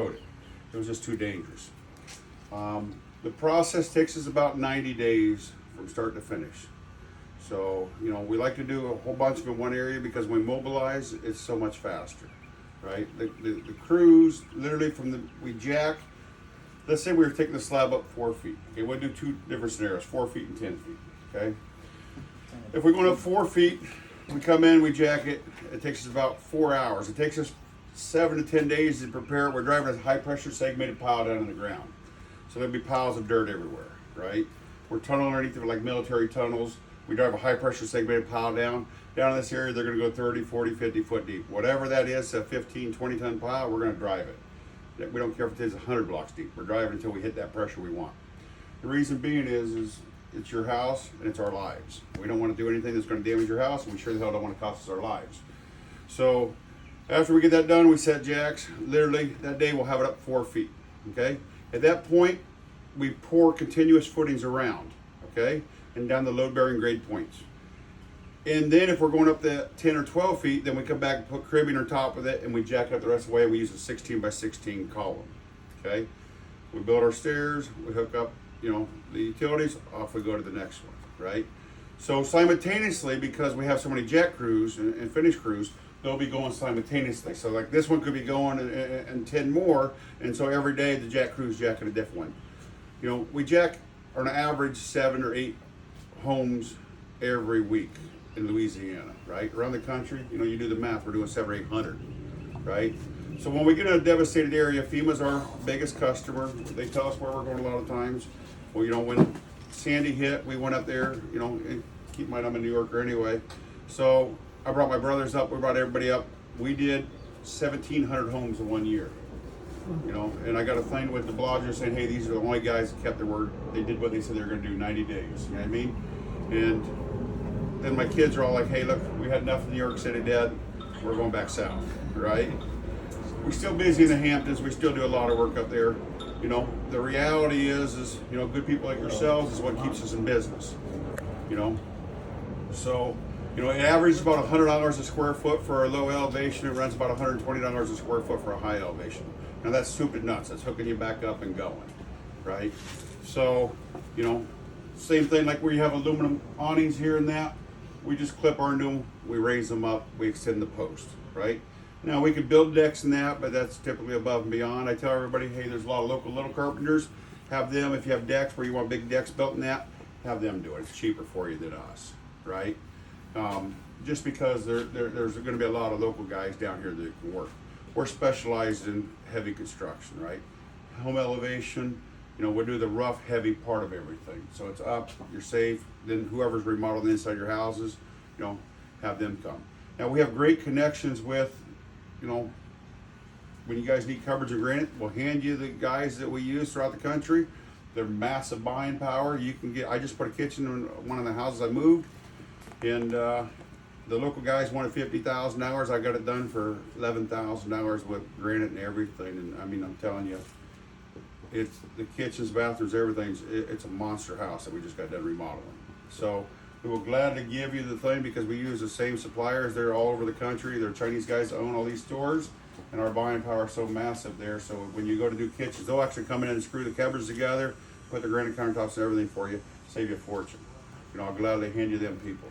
It. It was just too dangerous. The process takes us about 90 days from start to finish. So, we like to do a whole bunch of in one area because when we mobilize, it's so much faster, right? The crews, literally we jack, let's say we were taking the slab up 4 feet. Okay, we'll do two different scenarios, 4 feet and 10 feet, okay? If we're going up 4 feet, we come in, we jack it, it takes us about 4 hours. It takes us 7 to 10 days to prepare it. We're driving a high pressure segmented pile down on the ground. So there'll be piles of dirt everywhere, right? We're tunneling underneath it like military tunnels. We drive a high pressure segmented pile down. Down in this area, they're gonna go 30, 40, 50 foot deep. Whatever that is, a 15, 20 ton pile, we're gonna drive it. We don't care if it is 100 blocks deep. We're driving until we hit that pressure we want. The reason being is it's your house and it's our lives. We don't wanna do anything that's gonna damage your house, and we sure the hell don't wanna cost us our lives. So after we get that done, we set jacks. Literally, that day we'll have it up 4 feet, okay? At that point, we pour continuous footings around, okay? And down the load-bearing grade points. And then if we're going up to 10 or 12 feet, then we come back and put cribbing on top of it and we jack it up the rest of the way. We use a 16 by 16 column, okay? We build our stairs, we hook up, the utilities, off we go to the next one, right? So simultaneously, because we have so many jack crews and finish crews, they'll be going simultaneously. So like this one could be going and 10 more, and so every day the jack crew's jacking a different one. We jack on an average 7 or 8 homes every week in Louisiana, right? Around the country, you do the math, we're doing 700 or 800, right? So when we get in a devastated area, FEMA's our biggest customer. They tell us where we're going a lot of times. Well, when Sandy hit, we went up there, and keep in mind I'm a New Yorker anyway. So I brought my brothers up, we brought everybody up. We did 1,700 homes in 1 year. And I got a thing with the blodgers saying, hey, these are the only guys that kept their word. They did what they said they were going to do 90 days. You know what I mean? And then my kids are all like, hey, look, we had enough in New York City, Dad. We're going back south, right? We're still busy in the Hamptons. We still do a lot of work up there. The reality is good people like yourselves is what keeps us in business. So, it averages about $100 a square foot for a low elevation. It runs about $120 a square foot for a high elevation. Now that's stupid nuts. That's hooking you back up and going, right? So, same thing like where you have aluminum awnings here and that. We just clip our new, we raise them up, we extend the post, right? Now we could build decks and that, but that's typically above and beyond. I tell everybody, hey, there's a lot of local little carpenters. Have them, if you have decks where you want big decks built in that, have them do it. It's cheaper for you than us, right? Just because there's going to be a lot of local guys down here that can work. We're specialized in heavy construction, right? Home elevation, we do the rough, heavy part of everything. So it's up, you're safe. Then whoever's remodeling inside your houses, have them come. Now we have great connections with, when you guys need coverage of granite, we'll hand you the guys that we use throughout the country. They're massive buying power. I just put a kitchen in one of the houses I moved, and the local guys wanted $50,000. I got it done for $11,000 with granite and everything. And I mean, I'm telling you, it's the kitchens, bathrooms, it's a monster house that we just got done remodeling. So we will gladly give you the thing because we use the same suppliers. They're all over the country. They're Chinese guys that own all these stores, and our buying power is so massive there. So when you go to do kitchens, they'll actually come in and screw the cupboards together, put the granite countertops and everything for you, save you a fortune. I'll gladly hand you them people.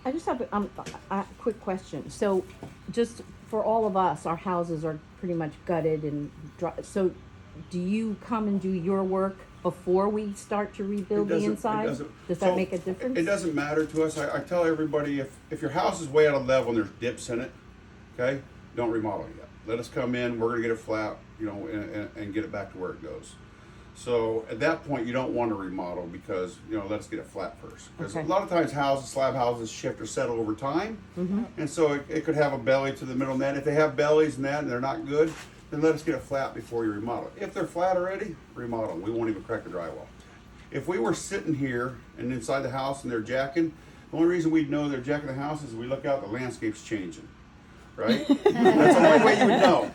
I just have a quick question. So just for all of us, our houses are pretty much gutted and dry. So do you come and do your work before we start to rebuild the inside? Does that make a difference? It doesn't matter to us. I tell everybody, if your house is way out of level and there's dips in it, okay, don't remodel it yet. Let us come in, we're gonna get it flat, and get it back to where it goes. So at that point, you don't want to remodel because, let's get it flat first. Because a lot of times slab houses shift or settle over time. Mm-hmm. And so it could have a belly to the middle net. If they have bellies and that and they're not good, then let us get it flat before you remodel. If they're flat already, remodel them. We won't even crack the drywall. If we were sitting here and inside the house and they're jacking, the only reason we'd know they're jacking the house is we look out, the landscape's changing. Right? That's the only way you would know.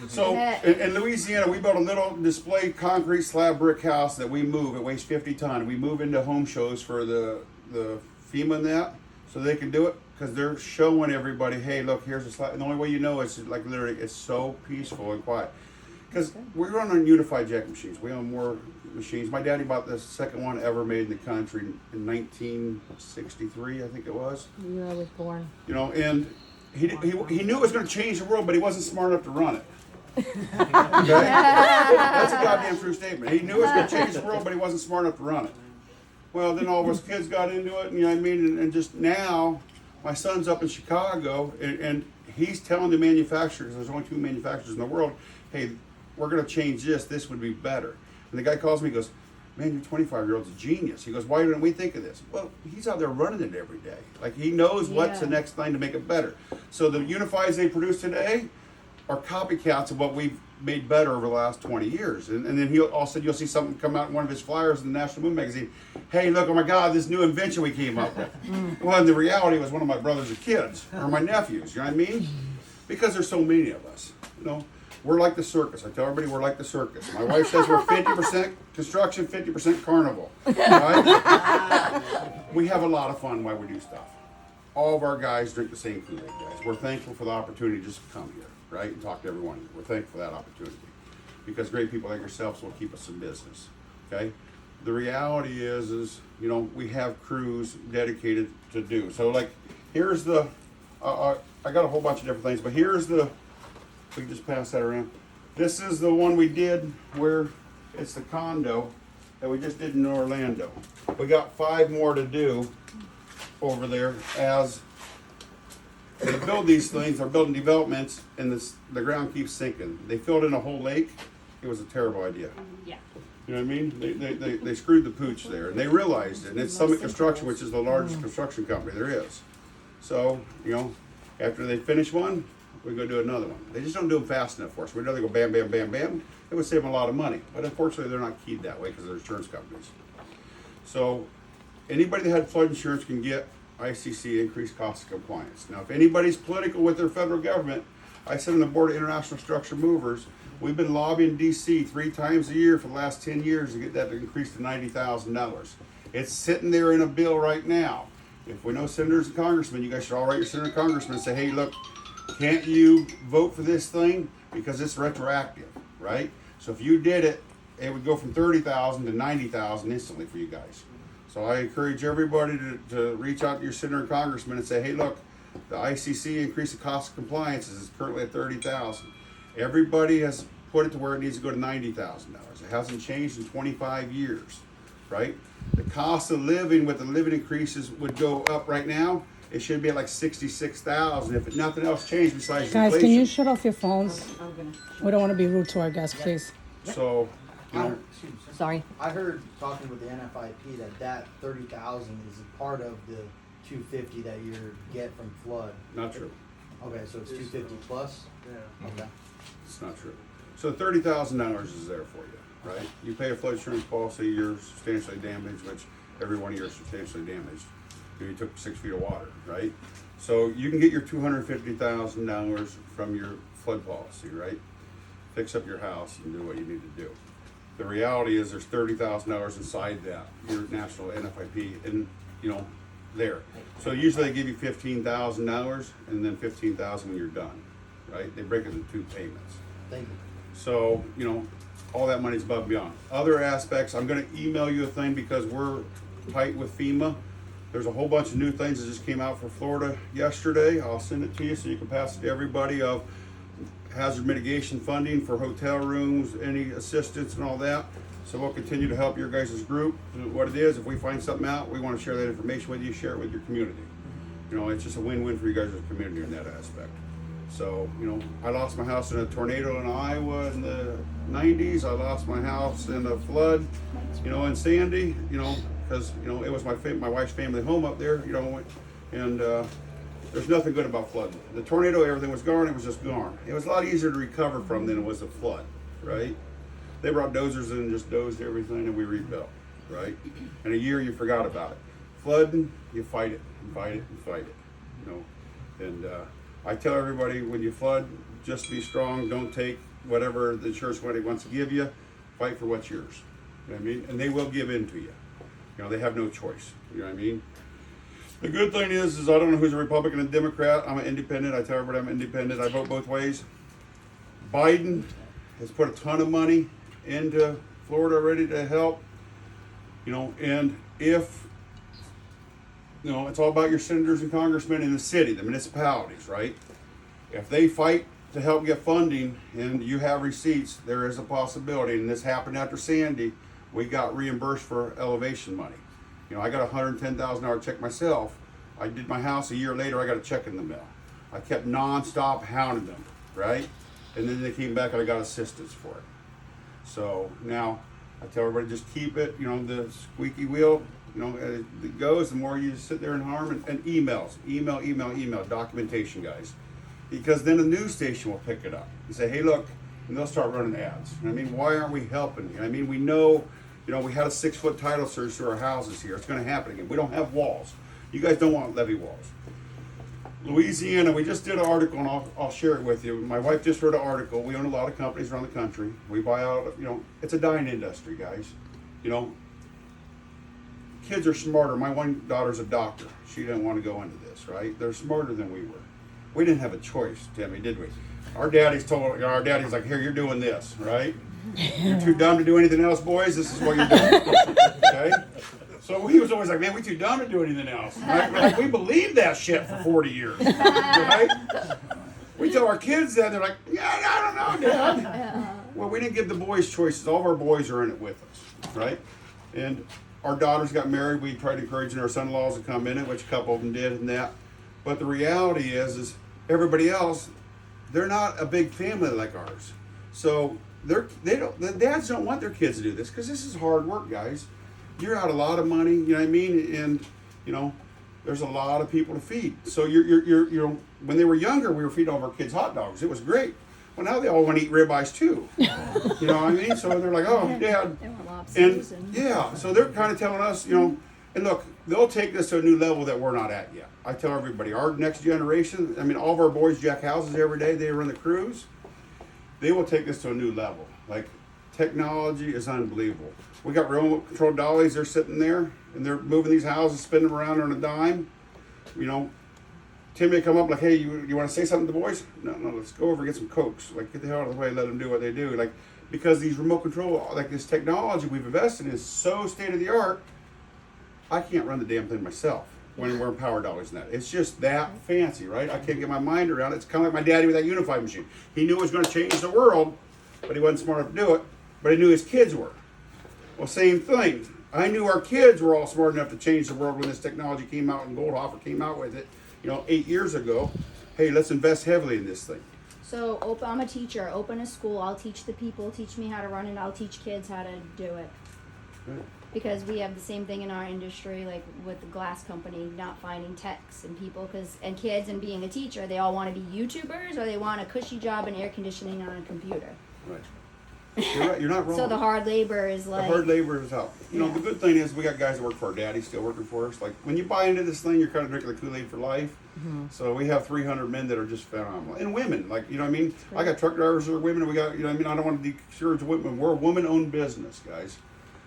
So in Louisiana, we built a little display concrete slab brick house that we move. It weighs 50 tons. We move into home shows for the FEMA and that, so they can do it because they're showing everybody, hey, look, here's a slab. And the only way you know is like literally, it's so peaceful and quiet. Because we run on unified jack machines. We own more machines. My daddy bought the second one ever made in the country in 1963, I think it was. The year I was born. You know, and he knew it was going to change the world, but he wasn't smart enough to run it. Okay? That's a goddamn true statement. He knew it was going to change the world, but he wasn't smart enough to run it. Well, then all of us kids got into it, and you know what I mean? And just now, my son's up in Chicago, and he's telling the manufacturers, there's only 2 manufacturers in the world, hey, we're going to change this. This would be better. And the guy calls me, he goes, man, your 25-year-old's a genius. He goes, why didn't we think of this? Well, he's out there running it every day. Like, he knows what's the next thing to make it better. So the Unifies they produce today are copycats of what we've made better over the last 20 years. And then all of a sudden you'll see something come out in one of his flyers in the National Moon magazine. Hey, look, oh my God, this new invention we came up with. Well, in the reality, it was one of my brothers' kids, or my nephews, you know what I mean? Because there's so many of us, you know. We're like the circus. I tell everybody we're like the circus. My wife says we're 50% construction, 50% carnival. Right? We have a lot of fun while we do stuff. All of our guys drink the same Kool-Aid, guys. We're thankful for the opportunity to just come here, right, and talk to everyone. We're thankful for that opportunity because great people like yourselves will keep us in business. Okay. The reality is you know we have crews dedicated to do. So like here's the. I got a whole bunch of different things, but here's the. We can just pass that around. This is the one we did where it's the condo that we just did in Orlando. We got 5 more to do over there as they build these things. They're building developments and the ground keeps sinking. They filled in a whole lake. It was a terrible idea. Yeah. You know what I mean? They screwed the pooch there and they realized it. And it's Summit Construction, which is the largest construction company there is. So, you know, after they finish one, we go do another one. They just don't do them fast enough for us. We'd rather go bam, bam, bam, bam. It would save them a lot of money. But unfortunately, they're not keyed that way because they're insurance companies. So anybody that had flood insurance can get ICC, increased cost of compliance. Now, if anybody's political with their federal government, I sit on the board of International Structure Movers. We've been lobbying DC 3 times a year for the last 10 years to get that to increase to $90,000. It's sitting there in a bill right now. If we know senators and congressmen, you guys should all write your senator and congressman and say, hey, look, can't you vote for this thing? Because it's retroactive, right? So if you did it, it would go from 30,000 to 90,000 instantly for you guys. So I encourage everybody to reach out to your senator and congressman and say, hey, look, the ICC increase the cost of compliance is currently at 30,000. Everybody has put it to where it needs to go to $90,000. It hasn't changed in 25 years, right? The cost of living with the living increases would go up right now. It should be at like 66,000 if nothing else changed besides Guys, inflation. can you shut off your phones? We don't want to be rude to our guests, please. So, you know, Sorry. I heard talking with the NFIP that 30,000 is a part of the 250 that you get from flood. not true. Okay, so it's 250 plus? Yeah. Okay. It's not true. So $30,000 is there for you, right? You pay a flood insurance policy, you're substantially damaged, which every one of you are substantially damaged. You took 6 feet of water, right? So you can get your $250,000 from your flood policy, right? Fix up your house and do what you need to do. The reality is there's $30,000 inside that, your national NFIP, and you know, there. So usually they give you $15,000 and then $15,000 when you're done, right? They break it into 2 payments. Thank you. So, you know, all that money's above and beyond. Other aspects, I'm gonna email you a thing because we're tight with FEMA. There's a whole bunch of new things that just came out for Florida yesterday. I'll send it to you so you can pass it to everybody of hazard mitigation funding for hotel rooms, any assistance and all that. So we'll continue to help your guys' group. What it is, if we find something out, we want to share that information with you, share it with your community. You know, it's just a win-win for you guys as a community in that aspect. So, you know, I lost my house in a tornado in Iowa in the 90s. I lost my house in a flood, you know, in Sandy, you know, because, you know, it was my wife's family home up there, you know, and there's nothing good about flooding. The tornado, everything was gone, it was just gone. It was a lot easier to recover from than it was a flood, right? They brought dozers in and just dozed everything and we rebuilt, right? In a year, you forgot about it. Flooding, you fight it, and fight it, and fight it, you know. And I tell everybody, when you flood, just be strong, don't take whatever the insurance company wants to give you, fight for what's yours, you know what I mean? And they will give in to you. You know, they have no choice, you know what I mean? The good thing is I don't know who's a Republican and Democrat. I'm an independent. I tell everybody I'm independent. I vote both ways. Biden has put a ton of money into Florida already to help. You know, and if, you know, it's all about your senators and congressmen in the city, the municipalities, right? If they fight to help get funding and you have receipts, there is a possibility, and this happened after Sandy, we got reimbursed for elevation money. You know, I got a $110,000 check myself. I did my house a year later, I got a check in the mail. I kept nonstop hounding them, right? And then they came back and I got assistance for it. So now I tell everybody, just keep it, you know, the squeaky wheel, you know, as it goes, the more you sit there and harm, and email, documentation, guys. Because then the news station will pick it up and say, hey, look, and they'll start running ads. I mean, why aren't we helping? I mean, we know, you know, we had a 6-foot title surge through our houses here. It's going to happen again. We don't have walls. You guys don't want levee walls. Louisiana, we just did an article, and I'll share it with you. My wife just wrote an article. We own a lot of companies around the country. We buy out, you know, it's a dying industry, guys. You know, kids are smarter. My one daughter's a doctor. She didn't want to go into this, right? They're smarter than we were. We didn't have a choice, Timmy, did we? Our daddy's like, here, you're doing this, right? You're too dumb to do anything else, boys. This is what you're doing, okay? So he was always like, man, we too dumb to do anything else. Right? Like, we believed that shit for 40 years, right? We tell our kids that, they're like, yeah, I don't know, Dad. Well, we didn't give the boys choices. All of our boys are in it with us, right? And our daughters got married. We tried encouraging our son-in-laws to come in it, which a couple of them did and that. But the reality is everybody else, they're not a big family like ours. So the dads don't want their kids to do this because this is hard work, guys. You're out a lot of money, you know what I mean? And, you know, there's a lot of people to feed. So you're when they were younger, we were feeding all of our kids hot dogs. It was great. Well, now they all want to eat ribeyes too. You know what I mean? So they're like, oh, Dad. And yeah, so they're kind of telling us, you know, and look, they'll take this to a new level that we're not at yet. I tell everybody, our next generation, I mean, all of our boys jack houses every day. They run the crews. They will take this to a new level. Like, technology is unbelievable. We got remote control dollies. They're sitting there and they're moving these houses, spinning them around on a dime. You know, Tim may come up like, hey, you want to say something to the boys? No, let's go over and get some Cokes. Like, get the hell out of the way, let them do what they do. Like, because these remote control, like this technology we've invested in is so state of the art, I can't run the damn thing myself when we're in power dollies and that. It's just that fancy, right? I can't get my mind around it. It's kind of like my daddy with that Unified machine. He knew it was going to change the world, but he wasn't smart enough to do it. But he knew his kids were. Well, same thing. I knew our kids were all smart enough to change the world when this technology came out and Goldhofer came out with it, you know, 8 years ago. Hey, let's invest heavily in this thing. So I'm a teacher. Open a school. I'll teach the people. Teach me how to run it. I'll teach kids how to do it. Right. Because we have the same thing in our industry, like with the glass company, not finding techs and people, and kids, and being a teacher, they all want to be YouTubers or they want a cushy job in air conditioning on a computer. Right. You're right. You're not wrong. So the hard labor is like. The hard labor is out. You know, the good thing is we got guys that work for our daddy still working for us. Like, when you buy into this thing, you're kind of drinking the Kool-Aid for life. Mm-hmm. So we have 300 men that are just phenomenal. And women, like, you know what I mean? I got truck drivers that are women. We got, you know what I mean? I don't want to discourage women. We're a woman-owned business, guys.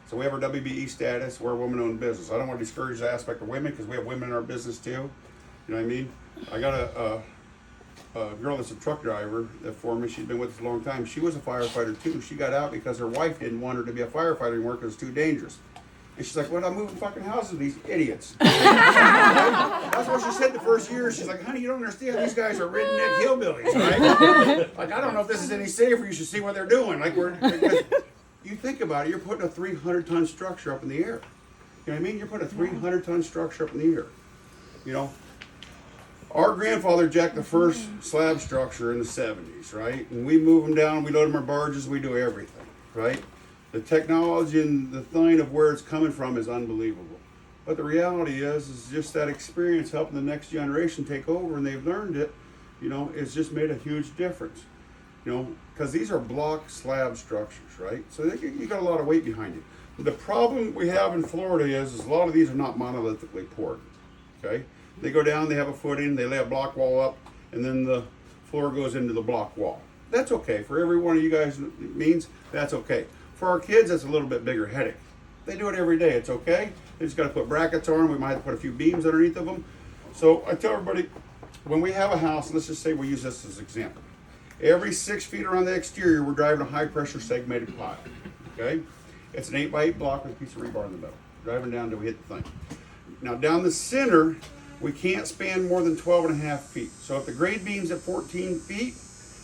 So we have our WBE status. We're a woman-owned business. I don't want to discourage the aspect of women because we have women in our business too. You know what I mean? I got a girl that's a truck driver that for me. She's been with us a long time. She was a firefighter too. She got out because her wife didn't want her to be a firefighter anymore because it's too dangerous. And she's like, well, I'm moving fucking houses with these idiots. That's what she said the first year. She's like, honey, you don't understand. These guys are redneck hillbillies, right? Like, I don't know if this is any safer. You should see what they're doing. Like, you think about it, you're putting a 300-ton structure up in the air. You know what I mean? You're putting a 300-ton structure up in the air. You know, our grandfather jacked the first slab structure in the 70s, right? And we move them down, we load them on barges, we do everything, right? The technology and the thing of where it's coming from is unbelievable. But the reality is just that experience helping the next generation take over, and they've learned it, you know, it's just made a huge difference. You know, because these are block slab structures, right? So you got a lot of weight behind it. The problem we have in Florida is a lot of these are not monolithically poured, okay? They go down, they have a footing, they lay a block wall up, and then the floor goes into the block wall. That's okay. For every one of you guys it means, that's okay. For our kids, that's a little bit bigger headache. They do it every day, it's okay. They just got to put brackets on, we might have to put a few beams underneath of them. So I tell everybody, when we have a house, let's just say we use this as an example. Every 6 feet around the exterior, we're driving a high pressure segmented pile. Okay? It's an 8x8 block with a piece of rebar in the middle. Driving down till we hit the thing. Now down the center, we can't span more than 12.5 feet. So if the grade beam's at 14 feet,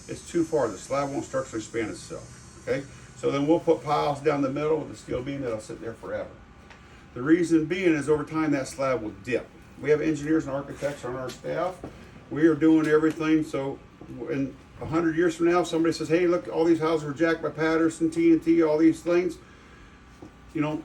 it's too far. The slab won't structurally span itself. Okay? So then we'll put piles down the middle with a steel beam that'll sit there forever. The reason being is over time that slab will dip. We have engineers and architects on our staff. We are doing everything so in 100 years from now, if somebody says, hey, look, all these houses were jacked by Patterson, TNT, all these things, you know,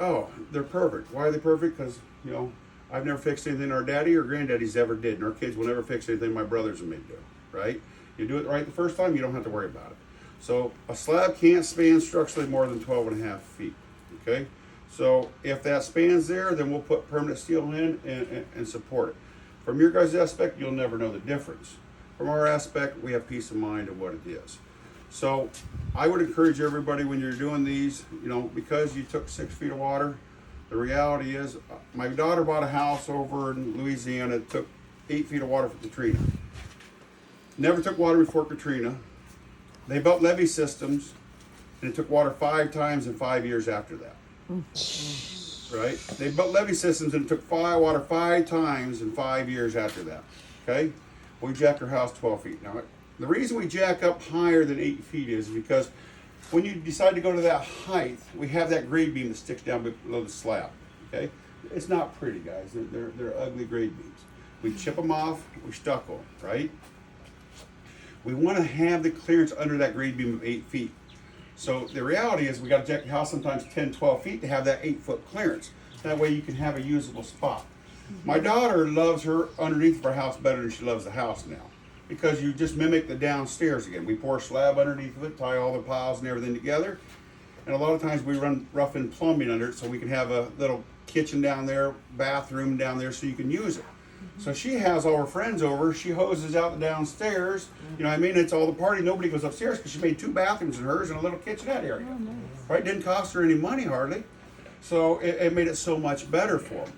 oh, they're perfect. Why are they perfect? Because, you know, I've never fixed anything our daddy or granddaddies ever did, and our kids will never fix anything my brothers and me do, right? You do it right the first time, you don't have to worry about it. So a slab can't span structurally more than 12.5 feet, okay? So if that spans there, then we'll put permanent steel in and support it. From your guys' aspect, you'll never know the difference. From our aspect, we have peace of mind of what it is. So I would encourage everybody when you're doing these, you know, because you took 6 feet of water, the reality is, my daughter bought a house over in Louisiana that took 8 feet of water for Katrina. Never took water before Katrina. They built levee systems, and it took water 5 times in 5 years after that. Right? They built levee systems, and it took water 5 times in 5 years after that. Okay? We jacked our house 12 feet. Now, the reason we jack up higher than 8 feet is because when you decide to go to that height, we have that grade beam that sticks down below the slab. Okay? It's not pretty, guys. They're ugly grade beams. We chip them off, we stucco them, right? We want to have the clearance under that grade beam of 8 feet. So the reality is we got to jack the house sometimes 10, 12 feet to have that 8-foot clearance. That way you can have a usable spot. My daughter loves her underneath of her house better than she loves the house now, because you just mimic the downstairs again. We pour a slab underneath of it, tie all the piles and everything together, and a lot of times we run rough-in plumbing under it so we can have a little kitchen down there, bathroom down there so you can use it. So she has all her friends over, she hoses out the downstairs, you know what I mean? It's all the party, nobody goes upstairs because she made 2 bathrooms in hers and a little kitchenette area. Oh, nice. Right, didn't cost her any money hardly. So it made it so much better for them.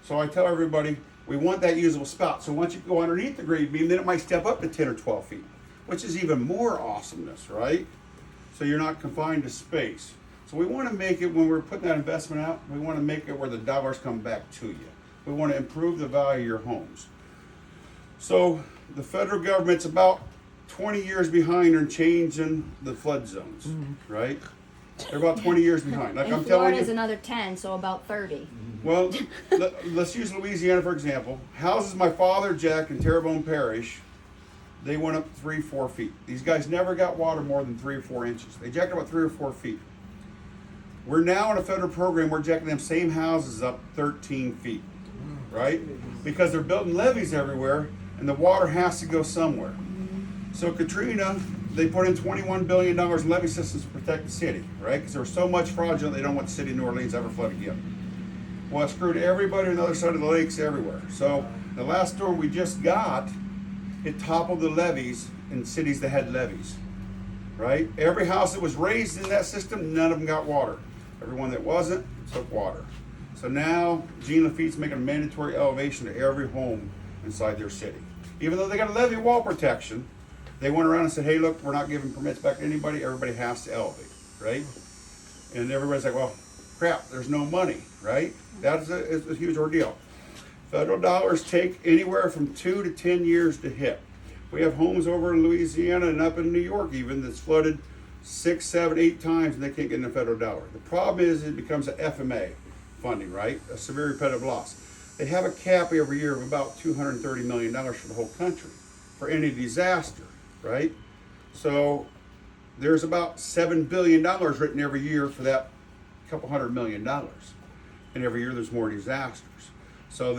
So I tell everybody, we want that usable spot. So once you go underneath the grade beam, then it might step up to 10 or 12 feet, which is even more awesomeness, right? So you're not confined to space. So we want to make it, when we're putting that investment out, we want to make it where the dollars come back to you. We want to improve the value of your homes. So the federal government's about 20 years behind in changing the flood zones, right? They're about 20 years behind. Like And I'm telling Florida's you. another 10, so about 30. Well, let's use Louisiana for example. Houses my father jacked in Terrebonne Parish, they went up 3-4 feet. These guys never got water more than 3 or 4 inches. They jacked about 3 or 4 feet. We're now in a federal program, we're jacking them same houses up 13 feet, right? Because they're building levees everywhere, and the water has to go somewhere. So Katrina, they put in $21 billion in levee systems to protect the city, right? Because there was so much fraudulent, they don't want the city of New Orleans to ever flood again. Well, it screwed everybody on the other side of the lakes everywhere. So the last storm we just got, it toppled the levees in cities that had levees, right? Every house that was raised in that system, none of them got water. Everyone that wasn't took water. So now Gene Lafitte's making a mandatory elevation to every home inside their city. Even though they got a levee wall protection, they went around and said, hey, look, we're not giving permits back to anybody. Everybody has to elevate, right? And everybody's like, well, crap, there's no money, right? That is a huge ordeal. Federal dollars take anywhere from 2 to 10 years to hit. We have homes over in Louisiana and up in New York even that's flooded 6, 7, 8 times and they can't get in a federal dollar. The problem is it becomes a FMA funding, right? A severe repetitive loss. They have a cap every year of about $230 million for the whole country for any disaster, right? So there's about $7 billion written every year for that couple $100 million. And every year there's more disasters. So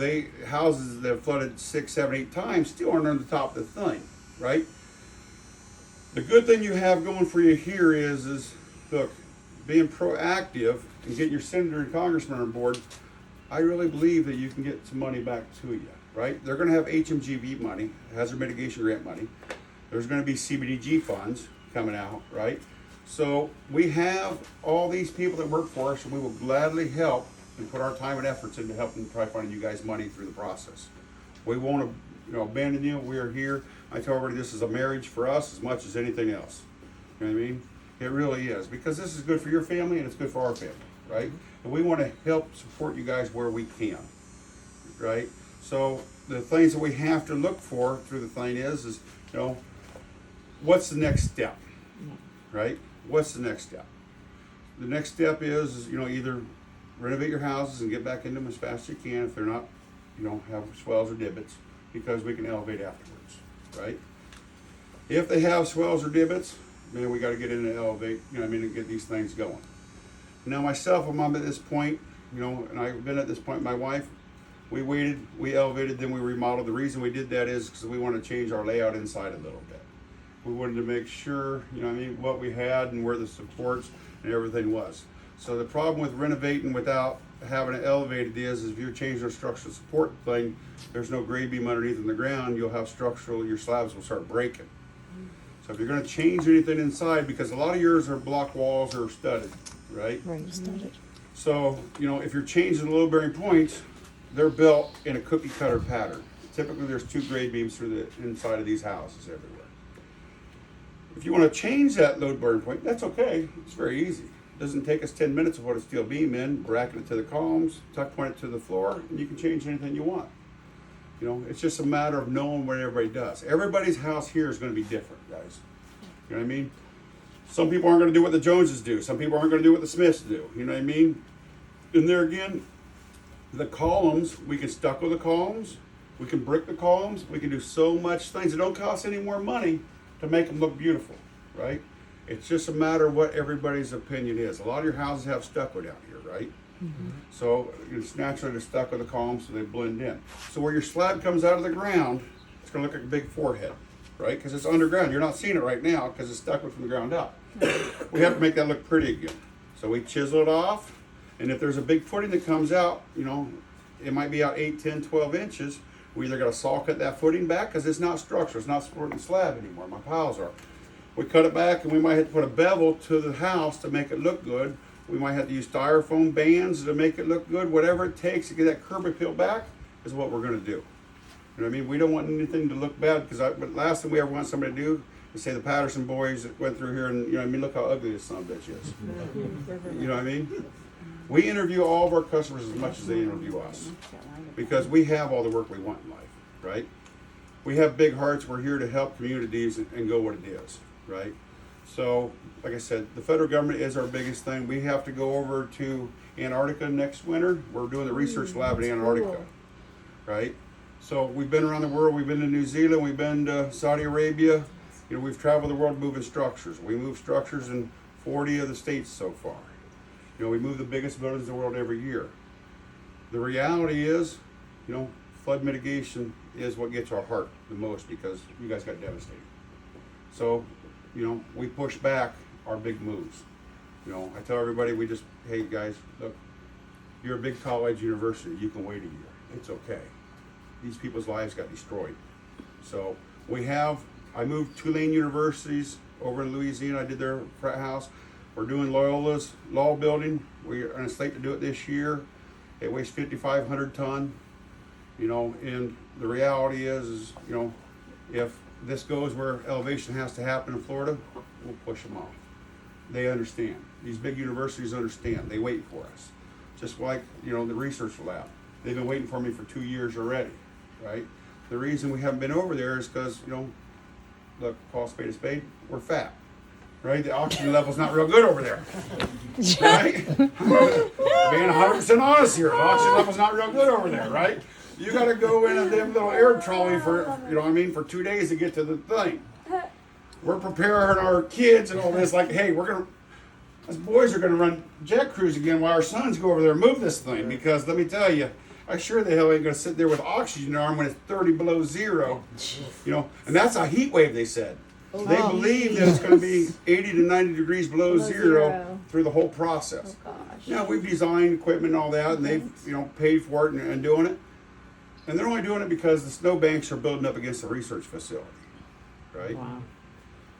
houses that have flooded 6, 7, 8 times still aren't on the top of the thing, right? The good thing you have going for you here is look, being proactive and getting your senator and congressman on board, I really believe that you can get some money back to you, right? They're going to have HMGV money, hazard mitigation grant money. There's going to be CBDG funds coming out, right? So we have all these people that work for us, and we will gladly help and put our time and efforts into helping try finding you guys money through the process. We won't abandon you. We are here. I tell everybody this is a marriage for us as much as anything else. You know what I mean? It really is, because this is good for your family and it's good for our family, right? And we want to help support you guys where we can, right? So the things that we have to look for through the thing is, you know, what's the next step, right? What's the next step? The next step is, you know, either renovate your houses and get back into them as fast as you can if they're not, you know, have swells or divots, because we can elevate afterwards, right? If they have swells or divots, man, we got to get in and elevate, you know what I mean, and get these things going. Now myself, I'm at this point, you know, and I've been at this point with my wife. We waited, we elevated, then we remodeled. The reason we did that is because we wanted to change our layout inside a little bit. We wanted to make sure, you know what I mean, what we had and where the supports and everything was. So the problem with renovating without having it elevated is if you're changing a structural support thing, there's no grade beam underneath in the ground, you'll have your slabs will start breaking. So if you're gonna change anything inside, because a lot of yours are block walls or studded, right? Right. So, you know, if you're changing the load bearing points, they're built in a cookie cutter pattern. Typically there's 2 grade beams through the inside of these houses everywhere. If you want to change that load bearing point, that's okay. It's very easy. It doesn't take us 10 minutes to put a steel beam in, bracket it to the columns, tuck point it to the floor, and you can change anything you want. You know, it's just a matter of knowing what everybody does. Everybody's house here is going to be different, guys. You know what I mean? Some people aren't going to do what the Joneses do. Some people aren't going to do what the Smiths do. You know what I mean? And there again, the columns, we can stucco the columns, we can brick the columns, we can do so much things. It don't cost any more money to make them look beautiful, right? It's just a matter of what everybody's opinion is. A lot of your houses have stucco down here, right? Mm-hmm. So it's naturally to stucco the columns so they blend in. So where your slab comes out of the ground, it's gonna look like a big forehead, right? Because it's underground. You're not seeing it right now because it's stucco from the ground up. We have to make that look pretty again. So we chisel it off, and if there's a big footing that comes out, you know, it might be out 8, 10, 12 inches. We either got to saw cut that footing back because it's not structural, it's not supporting the slab anymore. My piles are. We cut it back, and we might have to put a bevel to the house to make it look good. We might have to use styrofoam bands to make it look good. Whatever it takes to get that curb appeal back is what we're going to do. You know what I mean? We don't want anything to look bad, but last thing we ever want somebody to do is say the Patterson boys that went through here and, you know what I mean, look how ugly this son of a bitch is. You know what I mean? We interview all of our customers as much as they interview us, because we have all the work we want in life, right? We have big hearts. We're here to help communities and go what it is, right? So, like I said, the federal government is our biggest thing. We have to go over to Antarctica next winter. We're doing the research lab in Antarctica, right? So we've been around the world. We've been to New Zealand. We've been to Saudi Arabia. You know, we've traveled the world moving structures. We move structures in 40 of the states so far. You know, we move the biggest buildings in the world every year. The reality is, you know, flood mitigation is what gets our heart the most, because you guys got devastated. So, you know, we push back our big moves. You know, I tell everybody, hey guys, look, you're a big college university, you can wait a year. It's okay. These people's lives got destroyed. So I moved Tulane universities over in Louisiana. I did their frat house. We're doing Loyola's law building. We're on a slate to do it this year. It weighs 5,500 ton. You know, and the reality is, you know, if this goes where elevation has to happen in Florida, we'll push them off. They understand. These big universities understand. They wait for us. Just like, you know, the research lab. They've been waiting for me for 2 years already, right? The reason we haven't been over there is because, you know, look, call a spade, we're fat. Right? The oxygen level's not real good over there. Right? Being 100% honest here, the oxygen level's not real good over there, right? You gotta go in a damn little air trolley for, you know what I mean, for 2 days to get to the thing. We're preparing our kids and all this, like, hey, us boys are gonna run jet crews again while our sons go over there and move this thing, because let me tell you, I sure the hell ain't gonna sit there with oxygen arm when it's 30 below zero, you know, and that's a heat wave, they said. They believe that it's going to be 80 to 90 degrees below zero through the whole process. Oh gosh. Now, we've designed equipment and all that, and they've, you know, paid for it and doing it. And they're only doing it because the snowbanks are building up against the research facility, right? Wow.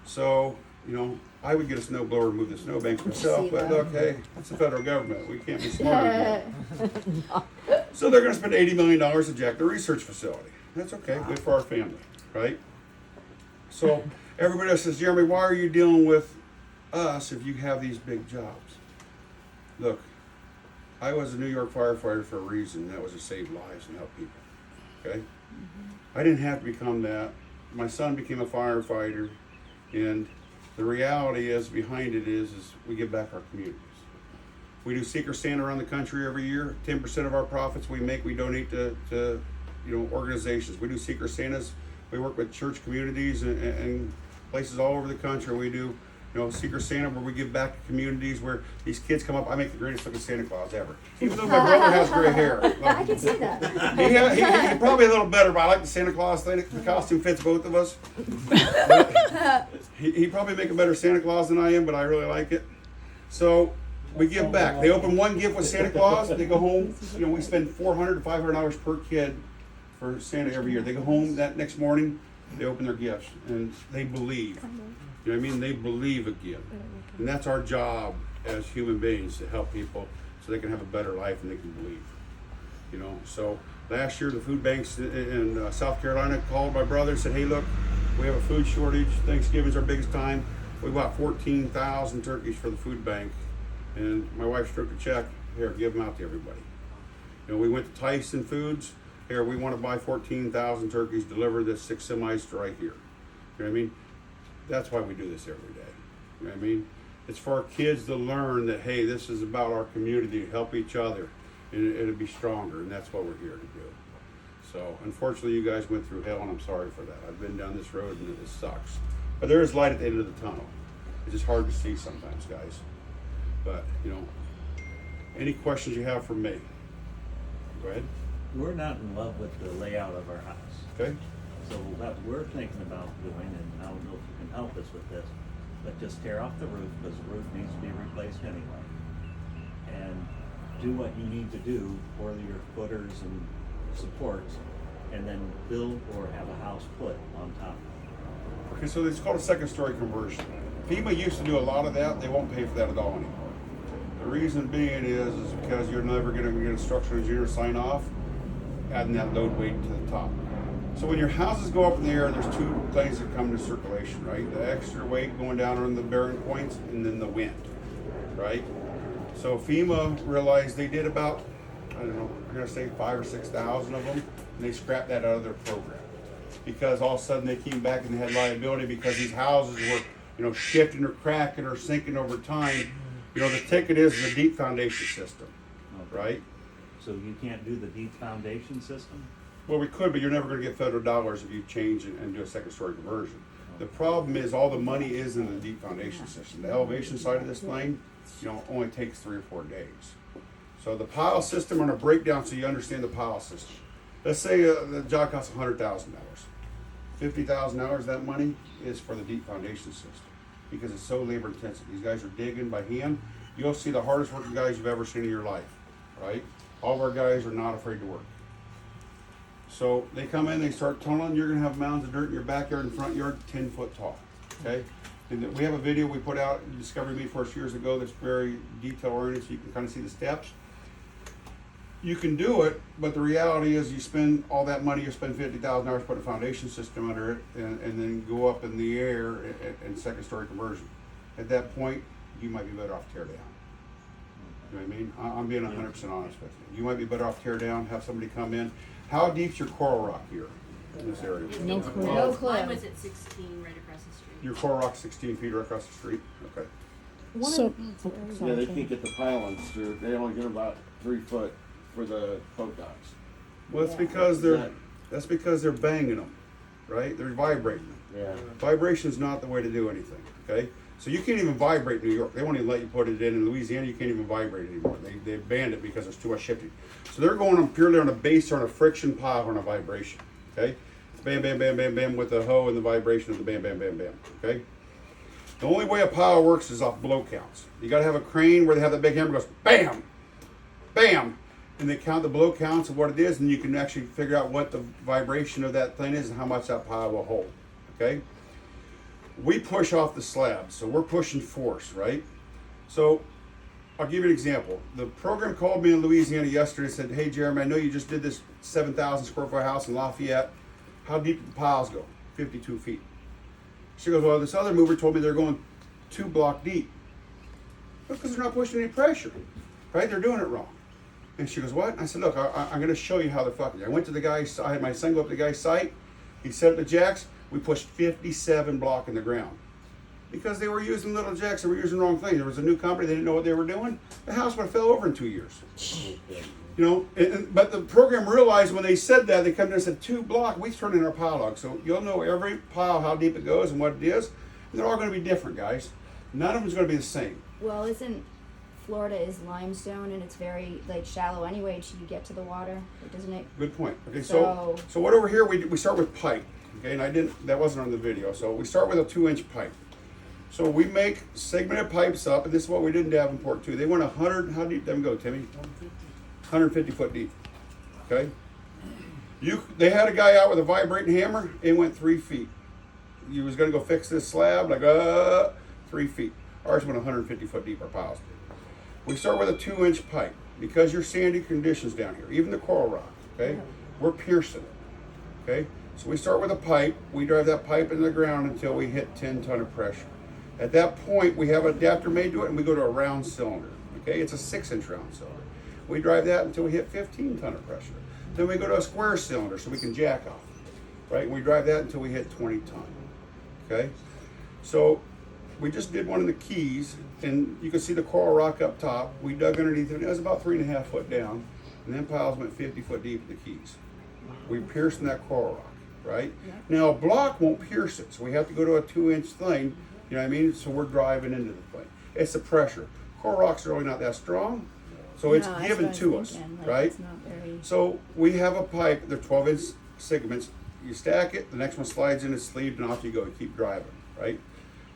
So, you know, I would get a snow blower to move the snowbanks myself, but look, hey, it's the federal government. We can't be smarter than that. So they're going to spend $80 million to jack the research facility. That's okay, good for our family, right? So everybody else says, Jeremy, why are you dealing with us if you have these big jobs? Look, I was a New York firefighter for a reason. That was to save lives and help people. Okay? I didn't have to become that. My son became a firefighter, and the reality is behind it is we give back our communities. We do Secret Santa around the country every year. 10% of our profits we make, we donate to organizations. We do Secret Santas. We work with church communities and places all over the country. We do Secret Santa where we give back to communities where these kids come up. I make the greatest looking Santa Claus ever. Even though my brother has gray hair. I can see that. He probably a little better, but I like the Santa Claus thing. The costume fits both of us. He probably make a better Santa Claus than I am, but I really like it. So we give back. They open one gift with Santa Claus. They go home. We spend $400 to $500 per kid for Santa every year. They go home that next morning. They open their gifts and they believe. You know what I mean? They believe again. And that's our job as human beings, to help people so they can have a better life and they can believe. So last year the food banks in South Carolina called my brother and said, hey, look, we have a food shortage. Thanksgiving's our biggest time. We bought 14,000 turkeys for the food bank. And my wife stroked a check. Here, give them out to everybody. We went to Tyson Foods. Here, we want to buy 14,000 turkeys, deliver this 6 semis to right here. You know what I mean? That's why we do this every day. You know what I mean? It's for our kids to learn that, hey, this is about our community, to help each other, and it'll be stronger, and that's what we're here to do. So, unfortunately, you guys went through hell, and I'm sorry for that. I've been down this road, and it sucks. But there is light at the end of the tunnel. It's just hard to see sometimes, guys. But, any questions you have for me? Go ahead. We're not in love with the layout of our house. Okay? So what we're thinking about doing, and I don't know if you can help us with this, but just tear off the roof, because the roof needs to be replaced anyway. And do what you need to do for your footers and supports, and then build or have a house put on top. Okay, so it's called a second story conversion. FEMA used to do a lot of that. They won't pay for that at all anymore. The reason being is because you're never going to get a structural engineer to sign off adding that load weight to the top. So when your houses go up in the air, there's two things that come to circulation, right? The extra weight going down on the bearing points, and then the wind, right? So FEMA realized they did about, I'm gonna say 5,000 or 6,000 of them, and they scrapped that out of their program. Because all of a sudden they came back and they had liability because these houses were, shifting or cracking or sinking over time. The ticket is the deep foundation system, right? So you can't do the deep foundation system? Well, we could, but you're never going to get federal dollars if you change and do a second story conversion. The problem is all the money is in the deep foundation system. The elevation side of this thing, only takes 3 or 4 days. So the pile system, on a breakdown so you understand the pile system. Let's say the job costs $100,000. $50,000 of that money is for the deep foundation system because it's so labor intensive. These guys are digging by hand. You'll see the hardest working guys you've ever seen in your life, right? All of our guys are not afraid to work. So they come in, they start tunneling. You're going to have mounds of dirt in your backyard and front yard 10 foot tall, okay? And we have a video we put out in Discovery Me Force years ago that's very detail oriented so you can kind of see the steps. You can do it, but the reality is you spend all that money, you spend $50,000 to put a foundation system under it and then go up in the air and second story conversion. At that point, you might be better off tear down. You know what I mean? I'm being 100% honest with you. You might be better off tear down, have somebody come in. How deep's your coral rock here in this area? No clue. No clue. Mine was at 16 right across the street. Your coral rock's 16 feet right across the street? Okay. So, Yeah, they can't get the pilings through. They only get about 3 foot for the boat docks. Well, it's because that's because they're banging them, right? They're vibrating them. Yeah. Vibration's not the way to do anything, okay? So you can't even vibrate in New York. They won't even let you put it in. In Louisiana, you can't even vibrate anymore. They banned it because it's too much shifting. So they're going on purely on a base or on a friction pile or on a vibration, okay? It's bam, bam, bam, bam, bam with the hoe and the vibration of the bam, bam, bam, bam, okay? The only way a pile works is off blow counts. You gotta have a crane where they have that big hammer goes bam, bam, and they count the blow counts of what it is, and you can actually figure out what the vibration of that thing is and how much that pile will hold, okay? We push off the slab, so we're pushing force, right? So I'll give you an example. The program called me in Louisiana yesterday and said, hey, Jeremy, I know you just did this 7,000 square foot house in Lafayette. How deep did the piles go? 52 feet. She goes, well, this other mover told me they're going 2 block deep. Because they're not pushing any pressure, right? They're doing it wrong. And she goes, what? And I said, look, I'm going to show you how they're fucking. I went to the guy's, I had my son go up to the guy's site. He set up the jacks. We pushed 57 block in the ground. Because they were using little jacks, they were using the wrong thing. There was a new company, they didn't know what they were doing. The house would have fell over in 2 years. You know, but the program realized when they said that, they come in and said 2 block, we turn in our pile log. So you'll know every pile, how deep it goes and what it is. And they're all going to be different, guys. None of them's going to be the same. Well, isn't Florida is limestone and it's very like shallow anyway till you get to the water, doesn't it? Good point. Okay, so what over here, we start with pipe. Okay, and that wasn't on the video. So we start with a 2-inch pipe. So we make segmented pipes up, and this is what we did in Davenport too. They went 100, how deep did them go, Timmy? 150 foot deep. Okay? They had a guy out with a vibrating hammer, it went 3 feet. He was gonna go fix this slab, like 3 feet. Ours went 150 foot deep, our piles did. We start with a 2-inch pipe, because your sandy conditions down here, even the coral rock, okay? We're piercing it, okay? So we start with a pipe, we drive that pipe into the ground until we hit 10 ton of pressure. At that point, we have an adapter made to it, and we go to a round cylinder. Okay, it's a 6-inch round cylinder. We drive that until we hit 15 ton of pressure. Then we go to a square cylinder so we can jack off, right? And we drive that until we hit 20 ton. Okay, so we just did one of the keys, and you can see the coral rock up top. We dug underneath it. It was about 3.5 foot down, and then piles went 50 foot deep at the keys. We pierced in that coral rock, right? Now a block won't pierce it, so we have to go to a 2-inch thing. You know what I mean? So we're driving into the thing. It's the pressure. Coral rocks are really not that strong, so it's given to us, right? It's not very... So we have a pipe, they're 12-inch segments. You stack it, the next one slides in, it's sleeved, and off you go. You keep driving, right?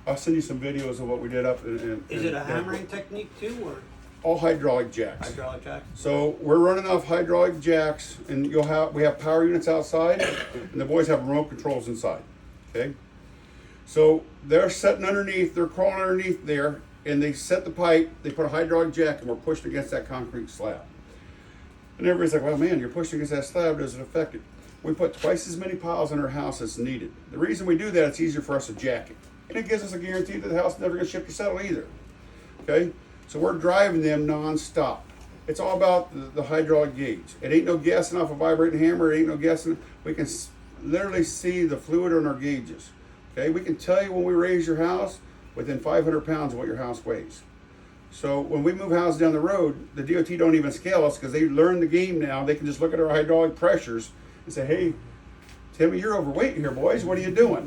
I'll send you some videos of what we did up in Is it a hammering technique too, or all hydraulic jacks. hydraulic jacks? So we're running off hydraulic jacks, and we have power units outside, and the boys have remote controls inside. Okay. So they're sitting underneath, they're crawling underneath there, and they set the pipe, they put a hydraulic jack, and we're pushed against that concrete slab. And everybody's like, well, man, you're pushing against that slab, does it affect it? We put twice as many piles in our house as needed. The reason we do that, it's easier for us to jack it. And it gives us a guarantee that the house is never gonna shift or settle either. Okay? So we're driving them non-stop. It's all about the hydraulic gauge. It ain't no guessing off a vibrating hammer, it ain't no guessing. We can literally see the fluid on our gauges. Okay, we can tell you when we raise your house within 500 pounds of what your house weighs. So when we move houses down the road, the DOT don't even scale us because they learn the game now. They can just look at our hydraulic pressures and say, hey, Timmy, you're overweight here, boys. What are you doing?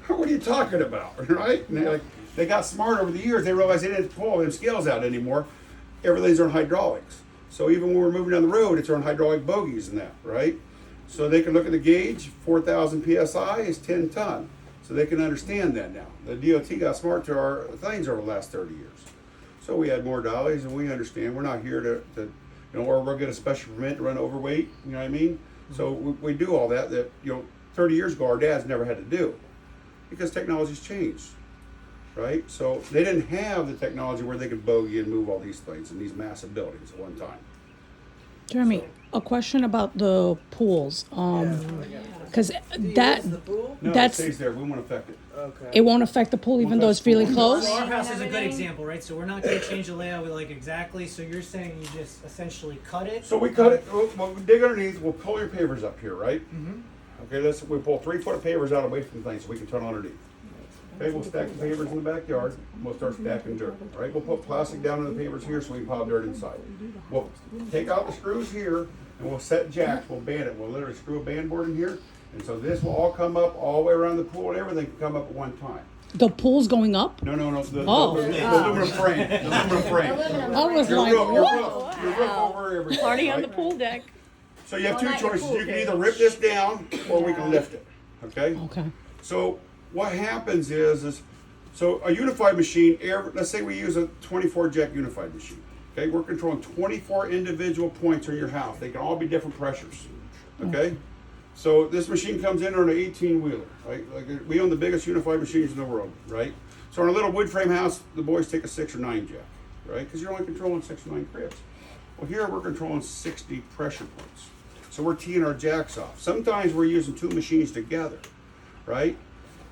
What are you talking about, right? And they got smart over the years. They realized they didn't pull them scales out anymore. Everything's on hydraulics. So even when we're moving down the road, it's on hydraulic bogies and that, right? So they can look at the gauge, 4,000 PSI is 10 ton. So they can understand that now. The DOT got smart to our things over the last 30 years. So we had more dollies, and we understand we're not here to or we'll get a special permit to run overweight, you know what I mean? So we do all that 30 years ago our dads never had to do because technology's changed, right? So they didn't have the technology where they could bogey and move all these things in these massive buildings at one time. Jeremy, a question about the pools. Because that The pool? No, That's- it stays there. We won't affect it. Okay. it won't affect the pool even though it's really close. So our house is a good example, right? So we're not gonna change the layout like exactly, so you're saying you just essentially cut it? So we cut it, we'll dig underneath, we'll pull your pavers up here, right? Mm-hmm. Okay, we pull 3 foot of pavers out away from the thing so we can turn underneath. Okay, we'll stack the pavers in the backyard, and we'll start stacking dirt, right? We'll put plastic down in the pavers here so we can pile dirt inside. We'll take out the screws here, and we'll set jacks, we'll band it, we'll literally screw a band board in here, and so this will all come up all the way around the pool, and everything can come up at one time. The pool's going up? No, the Oh. aluminum frame, the aluminum frame. I was Your like, roof, your what? roof over everything. Party on the right? pool deck. So you have Well, two not your choices. pool You can cage. either rip this down or we can lift it. Okay? Okay. So what happens is so a unified machine, let's say we use a 24 jack unified machine. Okay, we're controlling 24 individual points in your house. They can all be different pressures. Okay? So this machine comes in on an 18-wheeler, right? Like we own the biggest unified machines in the world, right? So in a little wood frame house, the boys take a 6 or 9 jack, right? Because you're only controlling 6 or 9 cribs. Well, here we're controlling 60 pressure points. So we're teeing our jacks off. Sometimes we're using 2 machines together, right?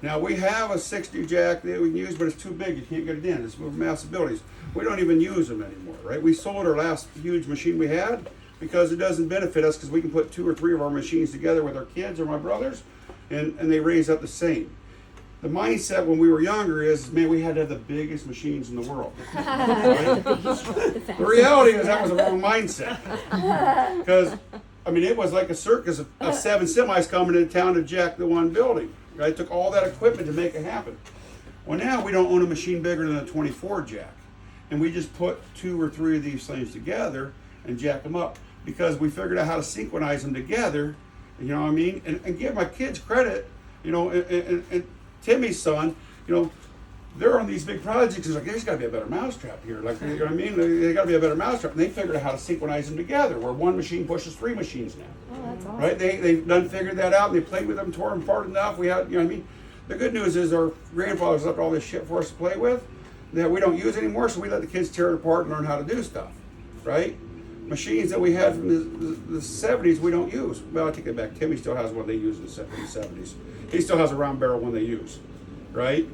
Now we have a 60 jack that we can use, but it's too big. You can't get it in. It's for massive buildings. We don't even use them anymore, right? We sold our last huge machine we had because it doesn't benefit us because we can put 2 or 3 of our machines together with our kids or my brothers, and they raise up the same. The mindset when we were younger is, man, we had to have the biggest machines in the world. Right? The reality is that was the wrong mindset. Because, I mean, it was like a circus of 7 semis coming into town to jack the one building. Right? It took all that equipment to make it happen. Well, now we don't own a machine bigger than a 24 jack. And we just put 2 or 3 of these things together and jack them up. Because we figured out how to synchronize them together, you know what I mean? And give my kids credit, you know, and Timmy's son, you know, they're on these big projects. It's like, there's got to be a better mousetrap here. Like, you know what I mean? There's got to be a better mousetrap. And they figured out how to synchronize them together, where one machine pushes 3 machines now. Oh, that's awesome. Right? They've done figured that out, and they played with them, tore them apart enough. We had, you know what I mean? The good news is our grandfathers left all this shit for us to play with that we don't use anymore, so we let the kids tear it apart and learn how to do stuff. Right? Machines that we had from the 70s, we don't use. Well, I take it back. Timmy still has one they use in the 70s. He still has a round barrel one they use. Right?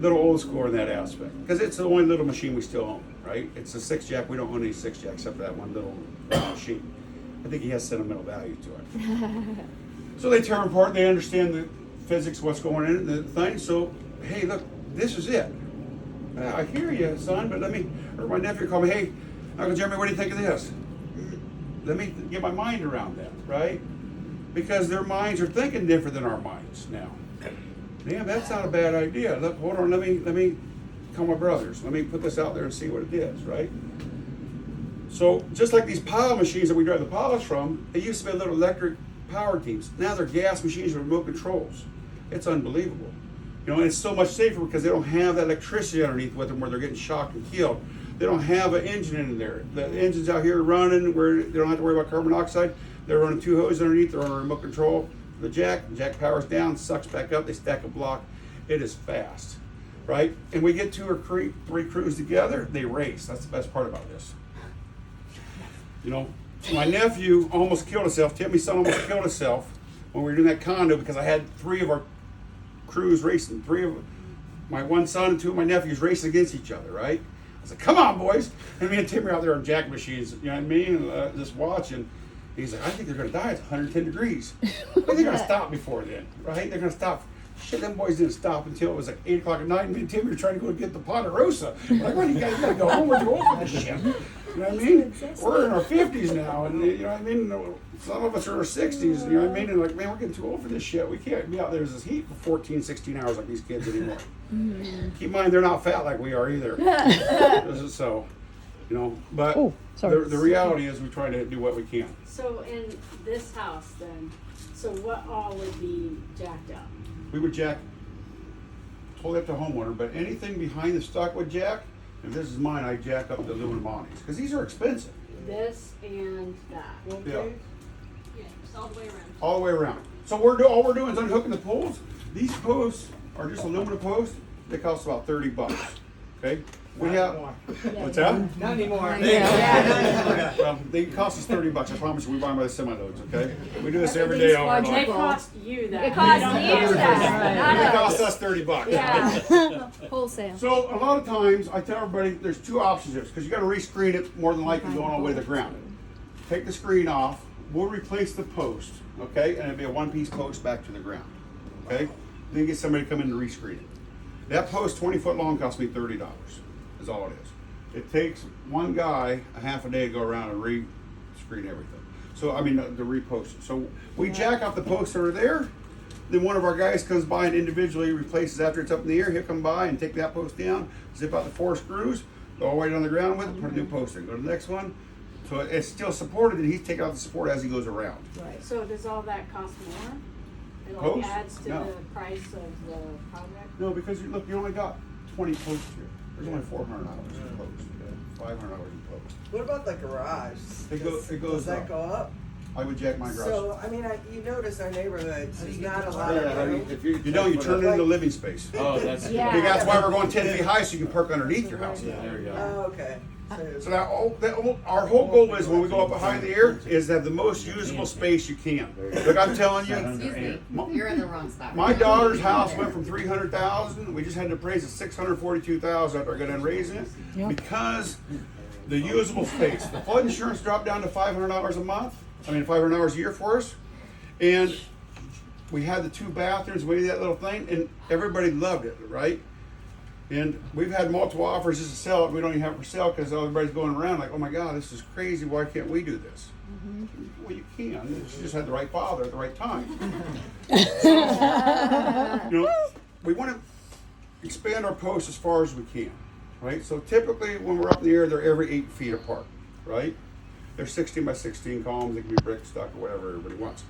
Little old school in that aspect. Because it's the only little machine we still own. Right? It's a 6 jack. We don't own any 6 jack except for that one little machine. I think he has sentimental value to it. So they tear them apart. They understand the physics, what's going in it, the thing. So, hey, look, this is it. I hear you, son, but or my nephew called me, hey, Uncle Jeremy, what do you think of this? Let me get my mind around that, right? Because their minds are thinking different than our minds now. Damn, that's not a bad idea. Look, hold on, let me call my brothers. Let me put this out there and see what it is, right? So just like these pile machines that we drive the piles from, they used to be little electric power teams. Now they're gas machines with remote controls. It's unbelievable. You know, and it's so much safer because they don't have that electricity underneath with them where they're getting shocked and killed. They don't have an engine in there. The engine's out here running where they don't have to worry about carbon dioxide. They're running 2 hoses underneath. They're on a remote control. The jack powers down, sucks back up. They stack a block. It is fast, right? And we get 2 or 3 crews together. They race. That's the best part about this. You know, my nephew almost killed himself. Timmy's son almost killed himself when we were doing that condo because I had 3 of our crews racing. 3 of my one son and 2 of my nephews racing against each other, right? I said, come on, boys. And me and Timmy are out there on jack machines, you know what I mean? And just watching. He's like, I think they're going to die. It's 110 degrees. But they're going to stop before then, right? They're going to stop. Shit, them boys didn't stop until it was like 8 o'clock at night. And me and Timmy were trying to go get the Ponderosa. We're like, well, you got to go home. We're too old for this shit. You know what I mean? We're in our 50s now. And you know what I mean? Some of us are in our 60s. You know what I mean? And like, man, we're getting too old for this shit. We can't be out there in this heat for 14, 16 hours like these kids anymore. Keep in mind, they're not fat like we are either. So, you know, but the reality is we try to do what we can. So in this house then, so what all would be jacked up? We would jack, totally up to homeowner, but anything behind the stockwood jack, if this is mine, I jack up the aluminum awnings, because these are expensive. This and that. Yeah. Yeah, just all the way around. All the way around. So all we're doing is unhooking the poles. These posts are just aluminum posts. They cost about $30. Okay? We have. What's that? Not anymore. Well, they cost us $30. I promise you, we buy them by the semi-loads, okay? We do this every day all our They life. cost you that. It costs You you don't that. It costs us $30. Yeah. Wholesale. So a lot of times I tell everybody there's 2 options here, because you got to rescreen it more than likely going all the way to the ground. Take the screen off. We'll replace the post, okay? And it'll be a 1-piece post back to the ground, okay? Then get somebody to come in and rescreen it. That post, 20 foot long, cost me $30. Is all it is. It takes one guy a half a day to go around and re-screen everything. So I mean, to repost it. So we jack off the posts that are there. Then one of our guys comes by and individually replaces after it's up in the air. He'll come by and take that post down, zip out the 4 screws, go all the way down the ground with it, put a new post in. Go to the next one. So it's still supported, and he's taking out the support as he goes around. Right. So does all that cost more? It like Post? adds to No. the price of the project? No, because you only got 20 posts here. There's only $400 in post, okay? $500 in post. What about the garage? It goes Does that up. go up? I would jack my garage. So, I mean, you notice our neighborhoods, there's not a lot Yeah, how do you, of. if you. You don't, you turn it into living space. Oh, that's. Yeah. Okay, that's why we're going 10 feet high, so you can park underneath your house. There you go. Oh, okay. So our whole goal is when we go up high in the air is to have the most usable space you can. Look, I'm telling you, Excuse me, you're in the wrong spot. my daughter's house went from 300,000. We just had to appraise it 642,000 after I got done raising it because the usable space. The flood insurance dropped down to $500 a month. I mean, $500 a year for us, and we had the 2 bathrooms. We did that little thing, and everybody loved it, right? And we've had multiple offers just to sell it. We don't even have it for sale because everybody's going around like, oh my God, this is crazy. Why can't we do this? Well, you can. You just had the right father at the right time. You know, we want to expand our posts as far as we can, right? So typically when we're up in the air, they're every 8 feet apart, right? They're 16 by 16 columns. They can be brick, stuck, or whatever everybody wants.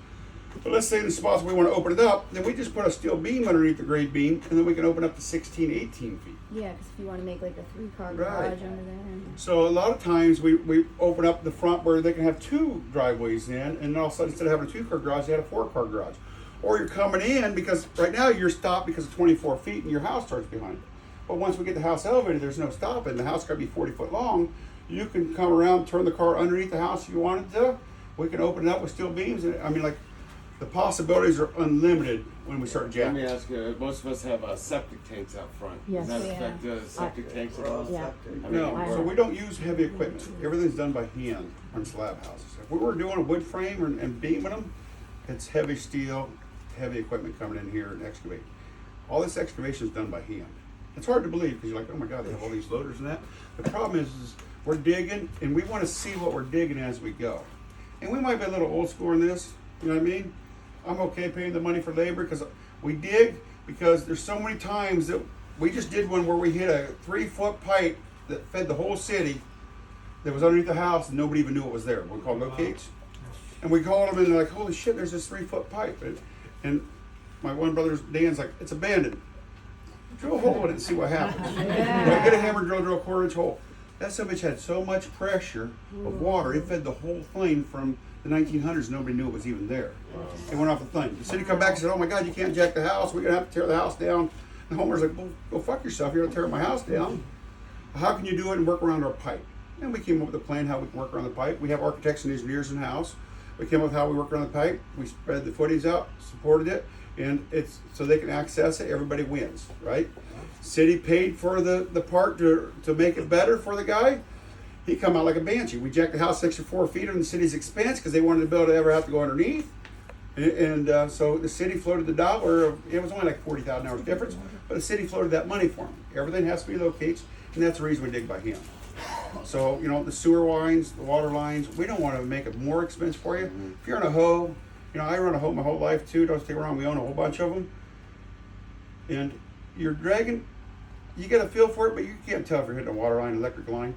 But let's say in the spots we want to open it up, then we just put a steel beam underneath the grade beam, and then we can open up to 16, 18 feet. Yeah, because if you want to make like a 3-car Right. garage under there. So a lot of times we open up the front where they can have 2 driveways in, and all of a sudden instead of having a 2-car garage, they had a 4-car garage. Or you're coming in because right now you're stopped because of 24 feet and your house starts behind it. But once we get the house elevated, there's no stopping. The house got to be 40 foot long. You can come around, turn the car underneath the house if you wanted to. We can open it up with steel beams. And I mean, like, the possibilities are unlimited when we start Let jacking. me ask you, most of us have septic tanks out front. Yes. Does that Yeah. affect the septic tanks at all? Yeah. I mean, No, I so have- we don't use heavy equipment. Everything's done by hand on slab houses. If we were doing a wood frame and beaming them, it's heavy steel, heavy equipment coming in here and excavating. All this excavation is done by hand. It's hard to believe because you're like, oh my God, they have all these loaders and that. The problem is we're digging and we want to see what we're digging as we go. And we might be a little old school in this, you know what I mean? I'm okay paying the money for labor because we dig because there's so many times that we just did one where we hit a 3-foot pipe that fed the whole city that was underneath the house and nobody even knew it was there. We called locates. And we called them and they're like, holy shit, there's this 3-foot pipe. And my one brother, Dan's like, it's abandoned. Drill a hole in it and see what happens. Right, get a hammer drill, drill a 1/4-inch hole. That son of a bitch had so much pressure of water, it fed the whole thing from the 1900s. Nobody knew it was even there. It went off the thing. The city come back and said, oh my God, you can't jack the house. We're going to have to tear the house down. And Homer's like, well, go fuck yourself. You're going to tear my house down. How can you do it and work around our pipe? And we came up with a plan how we can work around the pipe. We have architects and engineers in house. We came up with how we work around the pipe. We spread the footings out, supported it, and it's so they can access it. Everybody wins, right? City paid for the part to make it better for the guy. He come out like a banshee. We jacked the house 64 feet on the city's expense because they wanted to build it ever have to go underneath. And so the city floated the dollar. It was only like $40,000 difference, but the city floated that money for them. Everything has to be locates, and that's the reason we dig by hand. So, you know, the sewer lines, the water lines, we don't want to make it more expensive for you. If you're on a hoe, you know, I run a hoe my whole life too. Don't get me wrong, we own a whole bunch of them. And you're dragging, you get a feel for it, but you can't tell if you're hitting a water line, electric line.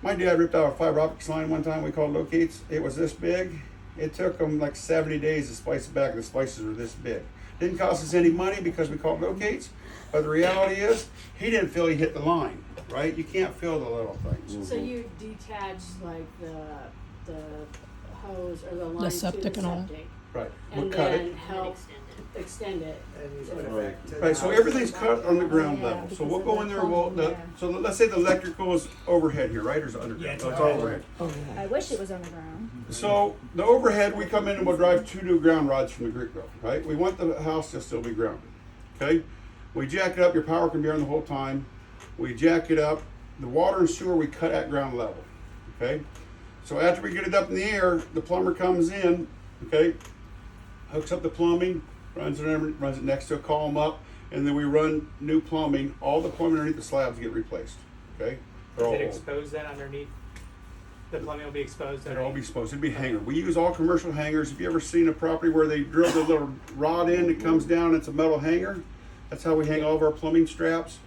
My dad ripped out a fiber optics line one time we called locates. It was this big. It took them like 70 days to splice it back. The splices were this big. Didn't cost us any money because we called locates, but the reality is he didn't feel he hit the line, right? You can't feel the little things. So you detach like the hose or the line to septic the and all that? septic, Right. We'll and cut then it. help extend it. And you put it Right. back to the Right, so house. everything's cut on the ground Yeah, level. So because we'll of go the in there, plumbing, yeah. so let's say the electrical is overhead here, right? Or is it underground? Yeah, it's Oh, it's all overhead. overhead. I wish it was underground. So the overhead, we come in and we'll drive 2 new ground rods from the grid bill, right? We want the house to still be grounded, okay? We jack it up, your power can be on the whole time. We jack it up. The water and sewer we cut at ground level, okay? So after we get it up in the air, the plumber comes in, okay? Hooks up the plumbing, runs it next to a column up, and then we run new plumbing. All the plumbing underneath the slabs get replaced, okay? They're all Is it old. exposed then underneath? The plumbing will be exposed It'll all be underneath? exposed. It'd be hanger. We use all commercial hangers. Have you ever seen a property where they drill the little rod in, it comes down, it's a metal hanger? That's how we hang all of our plumbing straps.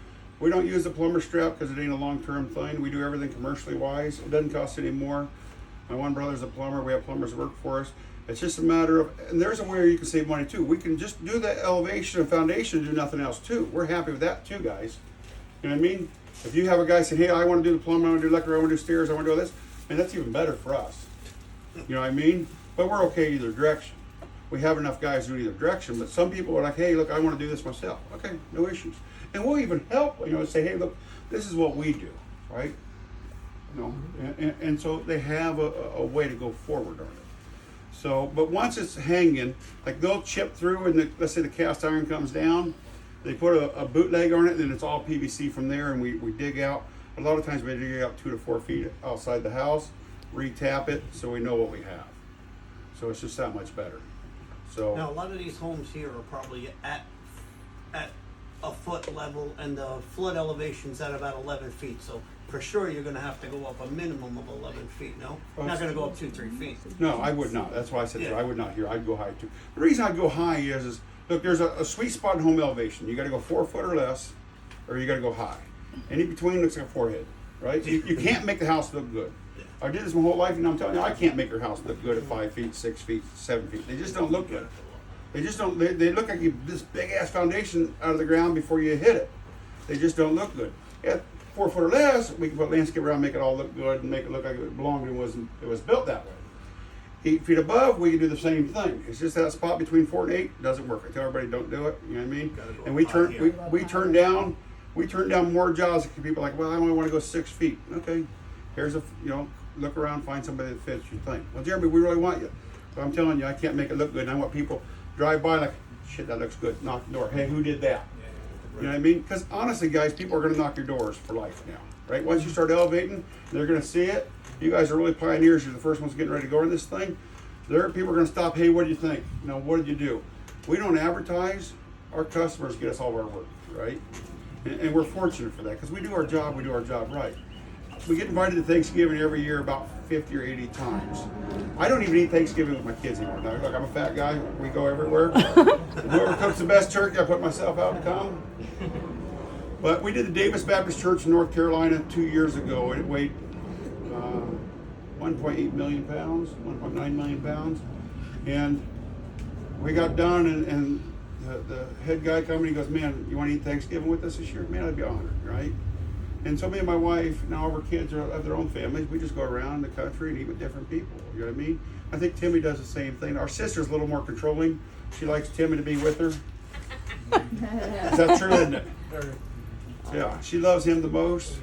We don't use the plumber strap because it ain't a long-term thing. We do everything commercially wise. It doesn't cost any more. My one brother's a plumber. We have plumbers that work for us. It's just a matter of, and there's a way you can save money too. We can just do the elevation and foundation and do nothing else too. We're happy with that too, guys. You know what I mean? If you have a guy saying, hey, I want to do the plumbing, I want to do electrical, I want to do stairs, I want to do all this, and that's even better for us. You know what I mean? But we're okay either direction. We have enough guys doing either direction, but some people are like, hey, look, I want to do this myself. Okay, no issues. And we'll even help, say, hey, look, this is what we do, right? And so they have a way to go forward on it. So, but once it's hanging, like they'll chip through and let's say the cast iron comes down, they put a bootleg on it, and then it's all PVC from there, and we dig out. A lot of times we dig out 2 to 4 feet outside the house, re-tap it, so we know what we have. So it's just that much better. So Now, a lot of these homes here are probably at a foot level, and the flood elevation's at about 11 feet. So for sure, you're gonna have to go up a minimum of 11 feet, no? You're not gonna go up 2-3 feet. no, I would not. That's why I said Yeah. I would not here. I'd go high too. The reason I'd go high is look, there's a sweet spot in home elevation. You got to go 4 foot or less, or you got to go high. Any between looks like a forehead, right? So you can't make the house look good. I did this my whole life, and I'm telling you, I can't make your house look good at 5 feet, 6 feet, 7 feet. They just don't look good. They just don't. They look like you this big ass foundation out of the ground before you hit it. They just don't look good. At 4 foot or less, we can put landscape around, make it all look good, and make it look like it belonged and it was built that way. 8 feet above, we can do the same thing. It's just that spot between 4 and 8 doesn't work. I tell everybody don't do it. You know what I mean? And we turn down more jobs. People are like, well, I only want to go 6 feet. Okay, here's look around, find somebody that fits your thing. Well, Jeremy, we really want you, but I'm telling you, I can't make it look good. And I want people drive by like, shit, that looks good. Knock the door. Hey, who did that? You know what I mean? Because honestly, guys, people are going to knock your doors for life now, right? Once you start elevating, they're going to see it. You guys are really pioneers. You're the first ones getting ready to go in this thing. People are going to stop. Hey, what do you think? What did you do? We don't advertise. Our customers get us all of our work, right? And we're fortunate for that because we do our job. We do our job right. We get invited to Thanksgiving every year about 50 or 80 times. I don't even eat Thanksgiving with my kids anymore. Now, look, I'm a fat guy. We go everywhere. Whoever cooks the best turkey, I put myself out to come. But we did the Davis Baptist Church in North Carolina 2 years ago. It weighed 1.8 million pounds, 1.9 million pounds. And we got done, and the head guy come and he goes, man, you want to eat Thanksgiving with us this year? Man, I'd be honored, right? And so me and my wife, now all of our kids have their own families. We just go around the country and eat with different people. You know what I mean? I think Timmy does the same thing. Our sister's a little more controlling. She likes Timmy to be with her. Is that true, isn't it? Yeah, she loves him the most.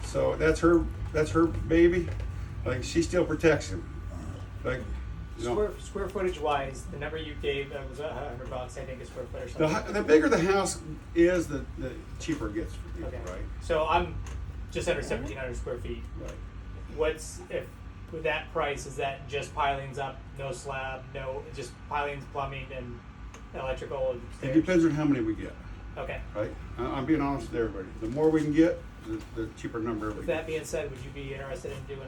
So that's her baby. Like, she still protects him. Like, Square footage wise, the number you gave was $100, I think, a square foot or something. the bigger the house is, the cheaper it gets for people, Okay. right? So I'm just under 1,700 square feet. Right. With that price, is that just pilings up, no slab, no, just pilings, plumbing, and electrical? And It stairs? depends on how many we get, Okay. right? I'm being honest with everybody. The more we can get, the cheaper number we With get. that being said, would you be interested in doing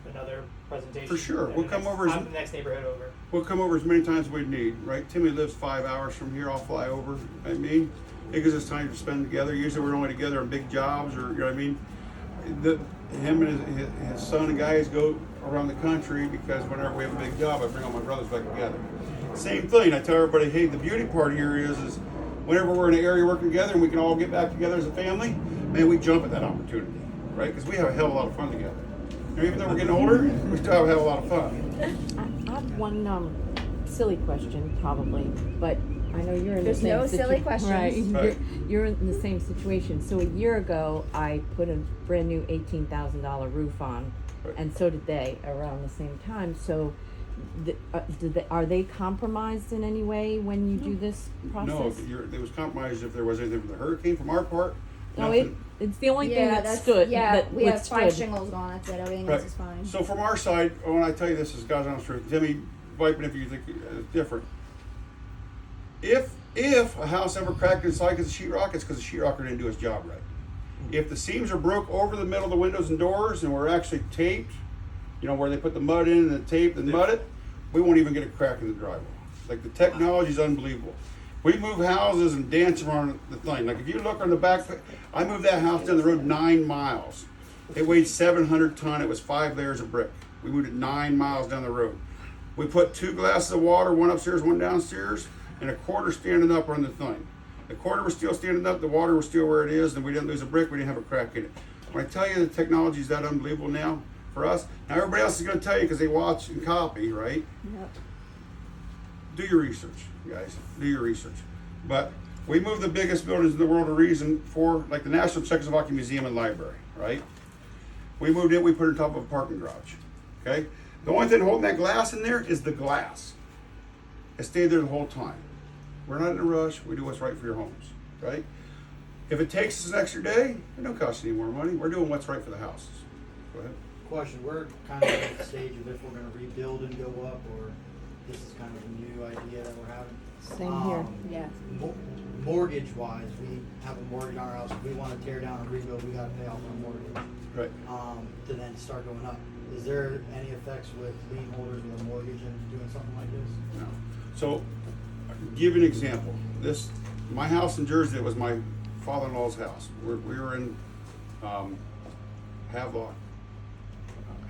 another presentation? For sure. in We'll the come next- over as- I'm the next neighborhood over. We'll come over as many times as we need, right? Timmy lives 5 hours from here. I'll fly over. I mean, it gives us time to spend together. Usually we're only together on big jobs, or you know what I mean. Him and his son and guys go around the country because whenever we have a big job, I bring all my brothers back together. Same thing. I tell everybody, hey, the beauty part here is whenever we're in an area working together and we can all get back together as a family, man, we jump at that opportunity, right? Because we have a hell of a lot of fun together. And even though we're getting older, we still have a hell of a lot of fun. I have one silly question, probably, but I know you're in There's the same no silly questions. Right. Right. You're in the same situation. So a year ago, I put a brand new $18,000 roof on, Right. and so did they around the same time. So, are they compromised in any way when you do this process? No, it was compromised if there was anything from the hurricane. From our part, No, nothing. it's the only thing that that's, stood. yeah, that we have 5 withstood. shingles gone, that's it, everything Right. else is fine. So from our side, when I tell you this is God's honest truth, Timmy, wipe it if you think it's different. If a house ever cracked inside because of sheetrock, it's because the sheetrocker didn't do his job right. If the seams are broke over the middle of the windows and doors and were actually taped, where they put the mud in and the tape and mud it, we won't even get a crack in the drywall. Like, the technology is unbelievable. We move houses and dance around the thing. Like, if you look on the back, I moved that house down the road 9 miles. It weighed 700 ton. It was 5 layers of brick. We moved it 9 miles down the road. We put 2 glasses of water, one upstairs, one downstairs, and a quarter standing up on the thing. The quarter was still standing up, the water was still where it is, and we didn't lose a brick, we didn't have a crack in it. When I tell you the technology is that unbelievable now, for us. Now everybody else is gonna tell you because they watch and copy, right? Yep. Do your research, guys. Do your research. But we moved the biggest buildings in the world a reason for, like the National Czechoslovakian Museum and Library, right? We moved it, we put it on top of a parking garage, okay? The only thing holding that glass in there is the glass. It stayed there the whole time. We're not in a rush, we do what's right for your homes, right? If it takes us an extra day, it don't cost any more money. We're doing what's right for the houses. Go ahead. Question, we're kind of at the stage of if we're gonna rebuild and go up, or this is kind of a new idea that we're having. Same here. Yeah. Mortgage wise, we have a mortgage on our house. If we wanna tear down and rebuild, we gotta pay off our mortgage. Right. To then start going up. Is there any effects with lien holders with a mortgage and doing something like this? No. So, give you an example. My house in Jersey, it was my father-in-law's house. We were in Havelock,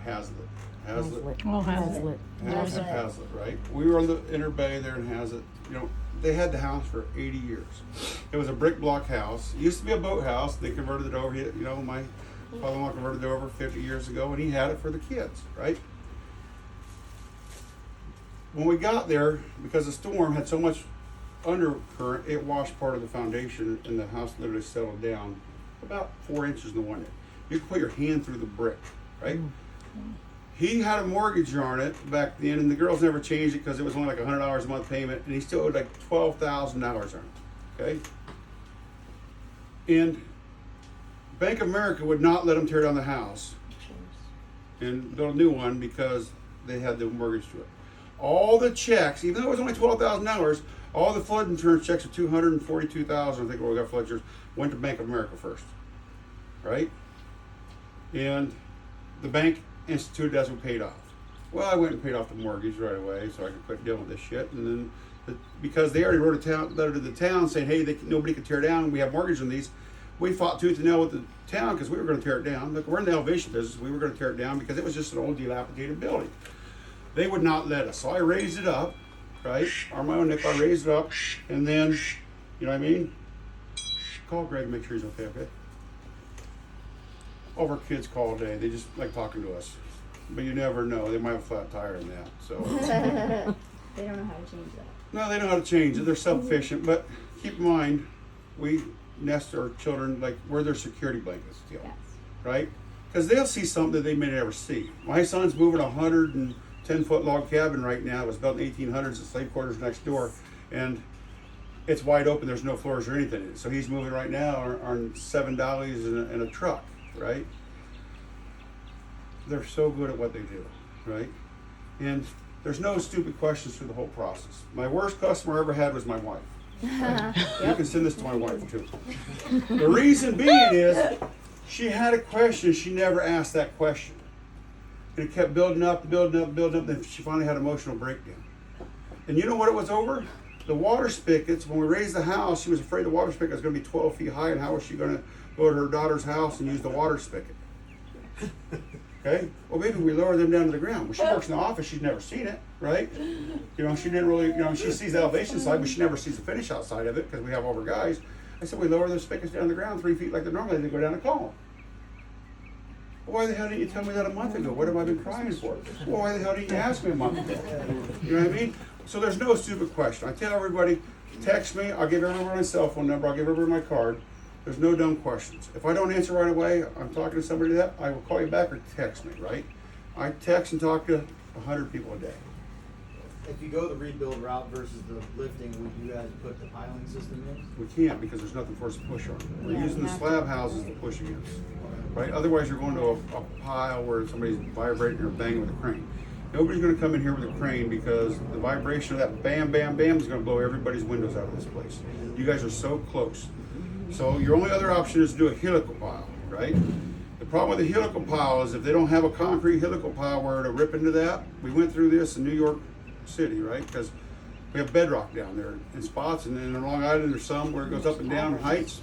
Hazlitt. Oh, Hazlitt. Hazlitt, right? We were on the inner bay there in Hazlitt. You know, they had the house for 80 years. It was a brick block house. It used to be a boathouse. They converted it over. You know, my father-in-law converted it over 50 years ago, and he had it for the kids, right? When we got there, because the storm had so much undercurrent, it washed part of the foundation, and the house literally settled down about 4 inches in the one end. You could put your hand through the brick, right? He had a mortgage on it back then, and the girls never changed it because it was only like $100 a month payment, and he still owed like $12,000 on it, okay? And Bank of America would not let him tear down the house and build a new one because they had the mortgage to it. All the checks, even though it was only $12,000, all the flood insurance checks of $242,000, I think we got flood insurance, went to Bank of America first, right? And the bank instituted as we paid off. Well, I went and paid off the mortgage right away so I could quit dealing with this shit. And then, because they already wrote a letter to the town saying, hey, nobody could tear down, we have mortgage on these, we fought tooth and nail with the town because we were going to tear it down. Look, we're in the elevation business. We were going to tear it down because it was just an old dilapidated building. They would not let us. So I raised it up, right? On my own nickel, I raised it up. And then, you know what I mean? Call Greg and make sure he's okay? All of our kids call all day. They just like talking to us. But you never know. They might have a flat tire in that. So They don't know how to change that. no, they know how to change it. They're self-efficient. But keep in mind, we nest our children like we're their security blankets still, Yes. right? Because they'll see something that they may never see. My son's moving a 110-foot log cabin right now. It was built in the 1800s. The slave quarters next door, and it's wide open. There's no floors or anything in it. So he's moving right now on 7 dollies in a truck, right? They're so good at what they do, right? And there's no stupid questions through the whole process. My worst customer I ever had was my wife. You can send this to my wife too. The reason being is she had a question, she never asked that question. And it kept building up, then she finally had an emotional breakdown. And you know what it was over? The water spigots. When we raised the house, she was afraid the water spigot was going to be 12 feet high, and how was she going to go to her daughter's house and use the water spigot? Okay? Well, maybe we lower them down to the ground. Well, she works in the office, she's never seen it, right? You know, she didn't really, you know, she sees the elevation side, but she never sees the finish outside of it because we have all our guys. I said, we lower those spigots down to the ground 3 feet like they normally, they go down a column. Well, why the hell didn't you tell me that a month ago? What have I been crying for? Well, why the hell didn't you ask me a month ago? You know what I mean? So there's no stupid question. I tell everybody, text me, I'll give everyone my cell phone number, I'll give everyone my card. There's no dumb questions. If I don't answer right away, I'm talking to somebody that, I will call you back or text me, right? I text and talk to 100 people a day. If you go the rebuild route versus the lifting, would you guys put the piling system in? We can't because there's nothing for us to push on. We're Yeah, using the slab houses to push against, right? Otherwise, you're going to a pile where somebody's vibrating or banging with a crane. Nobody's going to come in here with a crane because the vibration of that bam, bam, bam is going to blow everybody's windows out of this place. You guys are so close. So your only other option is to do a helical pile, right? The problem with the helical pile is if they don't have a concrete helical pile where to rip into that, we went through this in New York City, right? Because we have bedrock down there in spots, and then in Long Island there's some where it goes up and down in heights.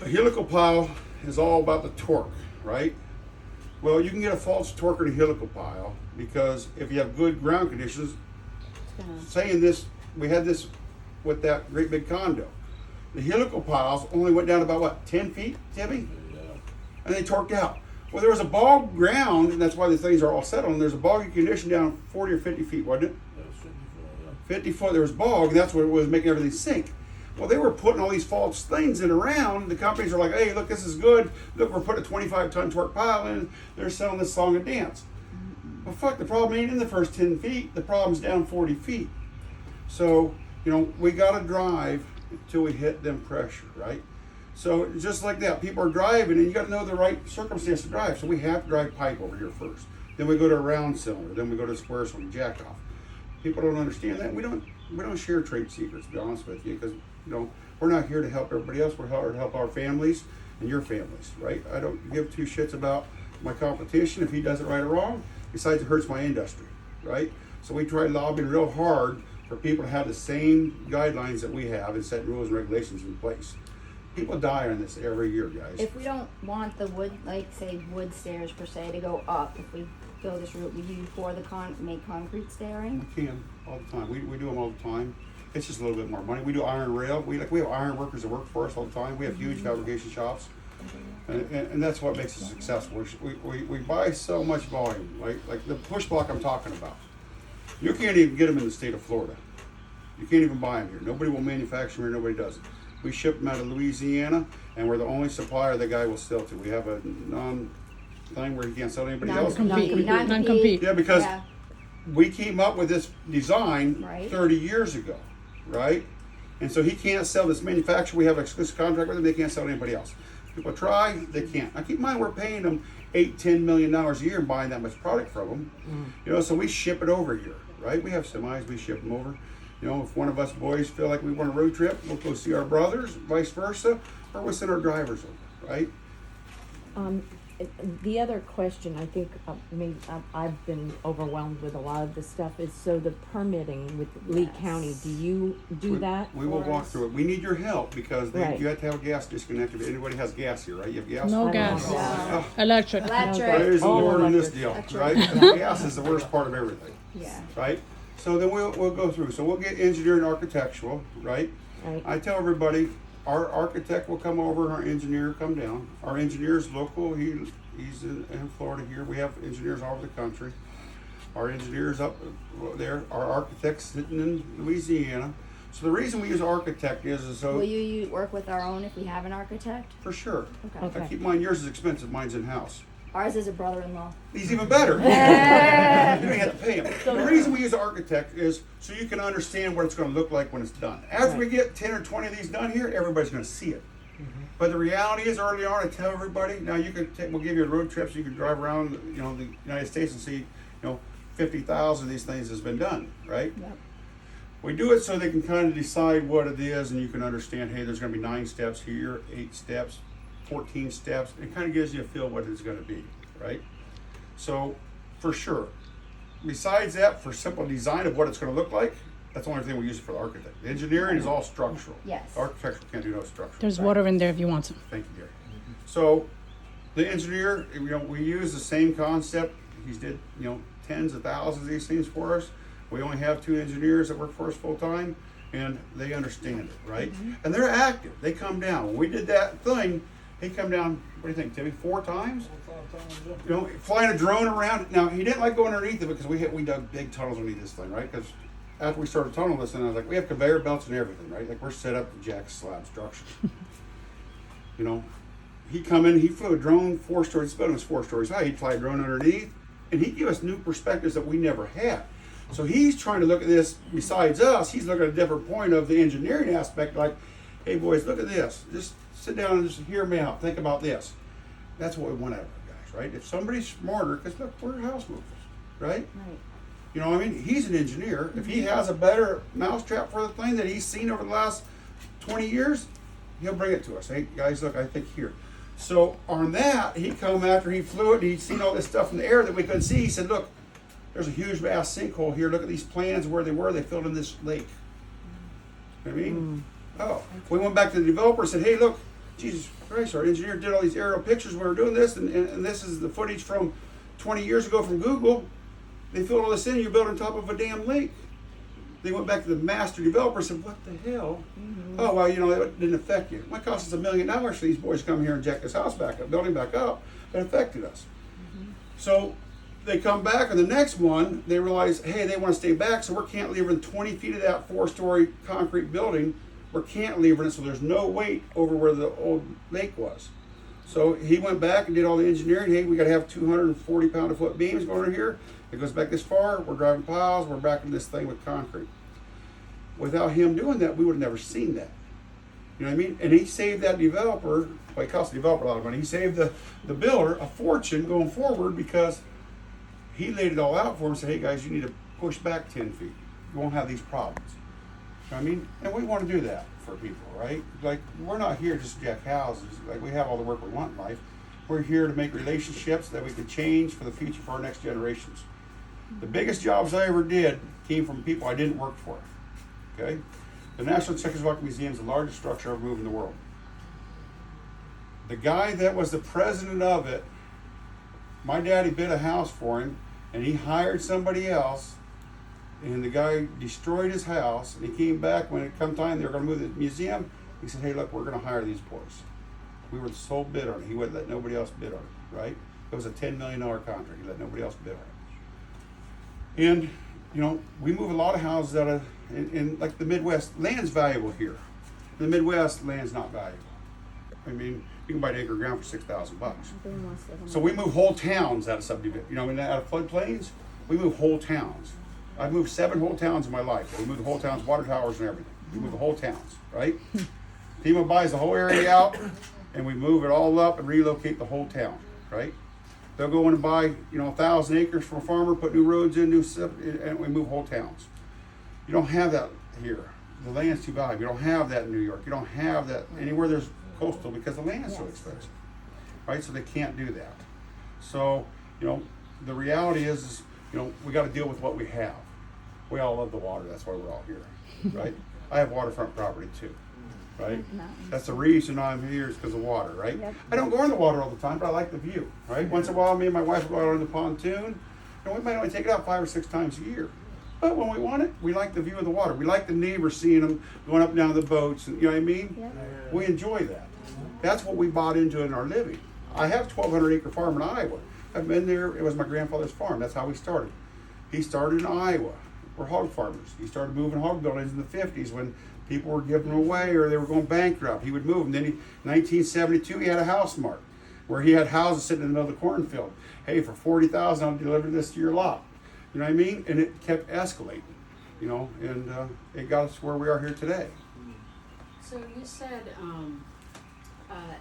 A helical pile is all about the torque, right? Well, you can get a false torque in a helical pile because if you have good ground conditions, saying this, we had this with that great big condo. The helical piles only went down about what, 10 feet, Timmy? And they torqued out. Well, there was a bog ground, and that's why the things are all settled. And there's a boggy condition down 40 or 50 feet, wasn't it? 50 foot, there was bog, and that's what was making everything sink. Well, they were putting all these false things in around. The companies are like, hey, look, this is good. Look, we're putting a 25-ton torque pile in. They're selling this song and dance. Well, fuck, the problem ain't in the first 10 feet. The problem's down 40 feet. So, we got to drive until we hit them pressure, right? So, just like that, people are driving, and you got to know the right circumstance to drive. So, we have to drive pipe over here first. Then we go to a round cylinder. Then we go to a square cylinder, jack off. People don't understand that. We don't share trade secrets, to be honest with you, because we're not here to help everybody else. We're here to help our families and your families, right? I don't give two shits about my competition if he does it right or wrong. Besides, it hurts my industry, right? So we try lobbying real hard for people to have the same guidelines that we have and set rules and regulations in place. People die on this every year, guys. If we don't want the wood, like say wood stairs per se, to go up, if we go this route, would you pour the make concrete stairing? We can all the time. We do them all the time. It's just a little bit more money. We do iron rail. We have iron workers that work for us all the time. We have huge fabrication shops, and that's what makes us successful. We buy so much volume, like the push block I'm talking about. You can't even get them in the state of Florida. You can't even buy them here. Nobody will manufacture them here. Nobody does it. We ship them out of Louisiana, and we're the only supplier the guy will sell to. We have a thing where he can't sell to anybody else. Non-compete. Yeah, because we came up with this design 30 years ago, right? And so he can't sell this manufacturer. We have an exclusive contract with them. They can't sell to anybody else. People try, they can't. Now keep in mind, we're paying them $8-10 million a year and buying that much product from them. So we ship it over here, right? We have semis, we ship them over. If one of us boys feel like we want a road trip, we'll go see our brothers, vice versa, or we'll send our drivers over, right? The other question, I think, I've been overwhelmed with a lot of this stuff, is so the permitting with Lee County, do you do that? We will walk through it. We need your help because you have to have a gas disconnect. If anybody has gas here, right? You have gas? No gas. Electric. Praise the Lord in this deal, right? Gas is the worst part of everything. Yeah. Right? So then we'll go through. So we'll get engineering and architectural, right? I tell everybody, our architect will come over, our engineer come down. Our engineer's local, he's in Florida here. We have engineers all over the country. Our engineer's up there. Our architect's sitting in Louisiana. So the reason we use architect is so... Will you work with our own if we have an architect? For sure. Okay. I keep mine, yours is expensive, mine's in-house. Ours is a brother-in-law. He's even better. You don't have to pay him. The reason we use an architect is so you can understand what it's going to look like when it's done. After we get 10 or 20 of these done here, everybody's going to see it. But the reality is, early on, I tell everybody, now we'll give you a road trip so you can drive around, the United States and see, 50,000 of these things has been done, right? Yep. We do it so they can kind of decide what it is, and you can understand, hey, there's going to be 9 steps here, 8 steps, 14 steps. It kind of gives you a feel what it's going to be, right? So, for sure. Besides that, for simple design of what it's going to look like, that's the only thing we use for the architect. The engineering is all structural. Yes. Architecture can't do no structural. There's water in there if you want some. Thank you, Gary. So, the engineer, we use the same concept. He's did, tens of thousands of these things for us. We only have 2 engineers that work for us full time, and they understand it, right? And they're active. They come down. When we did that thing, he come down, what do you think, Timmy, 4 times? Flying a drone around. Now, he didn't like going underneath it because we dug big tunnels underneath this thing, right? Because after we started tunneling this thing, I was like, we have conveyor belts and everything, right? Like, we're set up to jack slab structure. He come in, he flew a drone 4 stories, the building was 4 stories high. He'd fly a drone underneath, and he'd give us new perspectives that we never had. So he's trying to look at this, besides us, he's looking at a different point of the engineering aspect, like, hey, boys, look at this. Just sit down and just hear me out. Think about this. That's what we want out of our guys, right? If somebody's smarter, because look, we're house movers, right? Right. You know what I mean? He's an engineer. If he has a better mousetrap for the thing that he's seen over the last 20 years, he'll bring it to us. Hey, guys, look, I think here. So on that, he come after he flew it, and he'd seen all this stuff in the air that we couldn't see. He said, look, there's a huge vast sinkhole here. Look at these plans where they were. They filled in this lake. You know what I mean? Oh, we went back to the developer and said, hey, look, Jesus Christ, our engineer did all these aerial pictures when we were doing this, and this is the footage from 20 years ago from Google. They filled all this in, you built on top of a damn lake. They went back to the master developer and said, what the hell? Oh, well, it didn't affect you. It might cost us $1 million for these boys to come here and jack this house back up, building back up. It affected us. So they come back, and the next one, they realize, hey, they want to stay back, so we're cantilevering 20 feet of that 4-story concrete building. We're cantilevering it, so there's no weight over where the old lake was. So he went back and did all the engineering. Hey, we got to have 240 pound a foot beams going in here. It goes back this far. We're driving piles. We're backing this thing with concrete. Without him doing that, we would have never seen that. You know what I mean? And he saved that developer. Well, it cost the developer a lot of money. He saved the builder a fortune going forward because he laid it all out for him and said, hey guys, you need to push back 10 feet. You won't have these problems. You know what I mean? And we want to do that for people, right? Like, we're not here just to jack houses. Like, we have all the work we want in life. We're here to make relationships that we can change for the future for our next generations. The biggest jobs I ever did came from people I didn't work for. Okay? The National Czechoslovak Museum is the largest structure ever moved in the world. The guy that was the president of it, my daddy bid a house for him, and he hired somebody else, and the guy destroyed his house, and he came back when it come time they were going to move the museum. He said, hey, look, we're going to hire these boys. We were the sole bid on it. He wouldn't let nobody else bid on it, right? It was a $10 million contract. He let nobody else bid on it. And, we move a lot of houses out of, in like the Midwest, land's valuable here. In the Midwest, land's not valuable. I mean, you can buy an acre of ground for $6,000. So we move whole towns out of subdivision. Out of floodplains, we move whole towns. I've moved 7 whole towns in my life. We moved the whole towns, water towers and everything. We move the whole towns, right? FEMA buys the whole area out, and we move it all up and relocate the whole town, right? They'll go in and buy, 1,000 acres from a farmer, put new roads in, and we move whole towns. You don't have that here. The land's too valuable. You don't have that in New York. You don't have that anywhere there's coastal because the land is so expensive, right? So they can't do that. So, the reality is, we got to deal with what we have. We all love the water. That's why we're all here, right? I have waterfront property too, right? That's the reason I'm here is because of water, right? Yep. I don't go in the water all the time, but I like the view, right? Once in a while, me and my wife will go out on the pontoon, and we might only take it out 5 or 6 times a year. But when we want it, we like the view of the water. We like the neighbors seeing them going up and down the boats, and you know what I mean? Yep. We enjoy that. That's what we bought into in our living. I have a 1,200 acre farm in Iowa. I've been there. It was my grandfather's farm. That's how we started. He started in Iowa. We're hog farmers. He started moving hog buildings in the 50s when people were giving them away or they were going bankrupt. He would move them. Then in 1972, he had a house mart where he had houses sitting in the middle of the cornfield. Hey, for $40,000, I'll deliver this to your lot. You know what I mean? And it kept escalating, and it got us where we are here today. So you said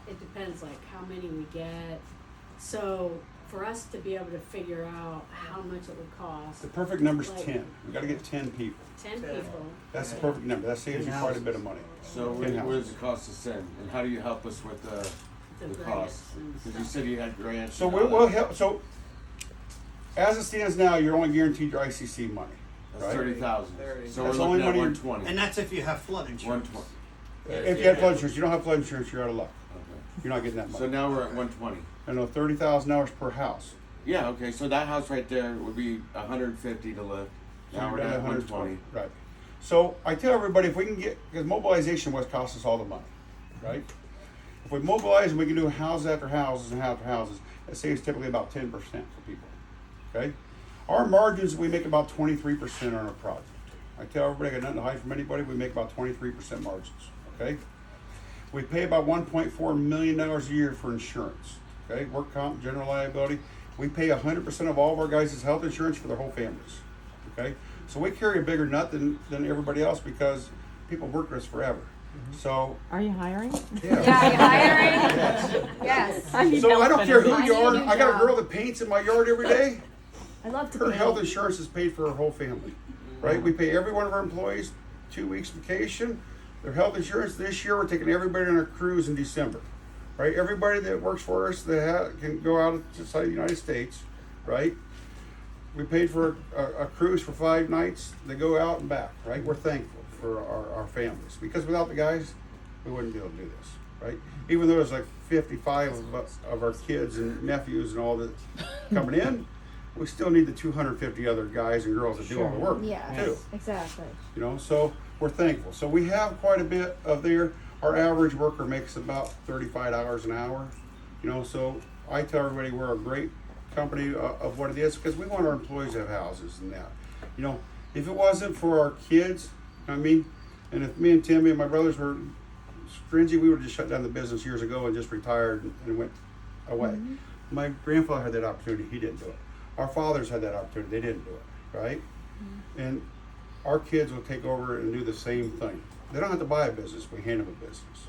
it depends like how many we get. So for us to be able to figure out how much it would cost. The perfect number is like 10. We got to get 10 people. 10 people. That's the perfect number. That saves you quite a bit of money. So where's the cost to send, and how do you help us with the cost? grants and Because you stuff. said you had grants. So and we'll all that. help. So as it stands now, you're only guaranteed your ICC money. That's Right? 30,000. So That's we're only looking at money you- 120. And that's if you have flood insurance. 120. If you have flood insurance, you don't have flood insurance, you're out of luck. Okay. You're not getting that money. So now we're at 120. I know $30,000 per house. Yeah. Okay. So that house right there would be 150 to live. Now we're You're at at 120. Right. So I tell everybody if we can get, because mobilization was cost us all the money, right? If we mobilize and we can do houses after houses and after houses, it saves typically about 10% for people. Okay? Our margins, we make about 23% on a project. I tell everybody, I got nothing to hide from anybody, we make about 23% margins. Okay? We pay about $1.4 million a year for insurance. Okay? Work comp, general liability. We pay 100% of all of our guys' health insurance for their whole families. Okay? So we carry a bigger nut than everybody else because people work with us forever. So Are you hiring? yeah. Yes. Yes. So I don't care who I you need a are. new I got a job. girl that paints in my yard every day. I love to Her paint. health insurance is paid for her whole family, right? We pay every one of our employees 2 weeks vacation. Their health insurance this year, we're taking everybody on a cruise in December, right? Everybody that works for us that can go out outside the United States, right? We paid for a cruise for 5 nights. They go out and back, right? We're thankful for our families because without the guys, we wouldn't be able to do this, right? Even though there's like 55 of our kids and nephews and all that coming in, we still need the 250 other guys and girls that do all the work Yeah, too. exactly. You know, so we're thankful. So we have quite a bit of there. Our average worker makes about $35 an hour. You know, so I tell everybody we're a great company of what it is because we want our employees to have houses and that. You know, if it wasn't for our kids, I mean, and if me and Timmy and my brothers were stringy, we would have just shut down the business years ago and just retired and went away. My grandfather had that opportunity. He didn't do it. Our fathers had that opportunity. They didn't do it, right? And our kids will take over and do the same thing. They don't have to buy a business. We hand them a business.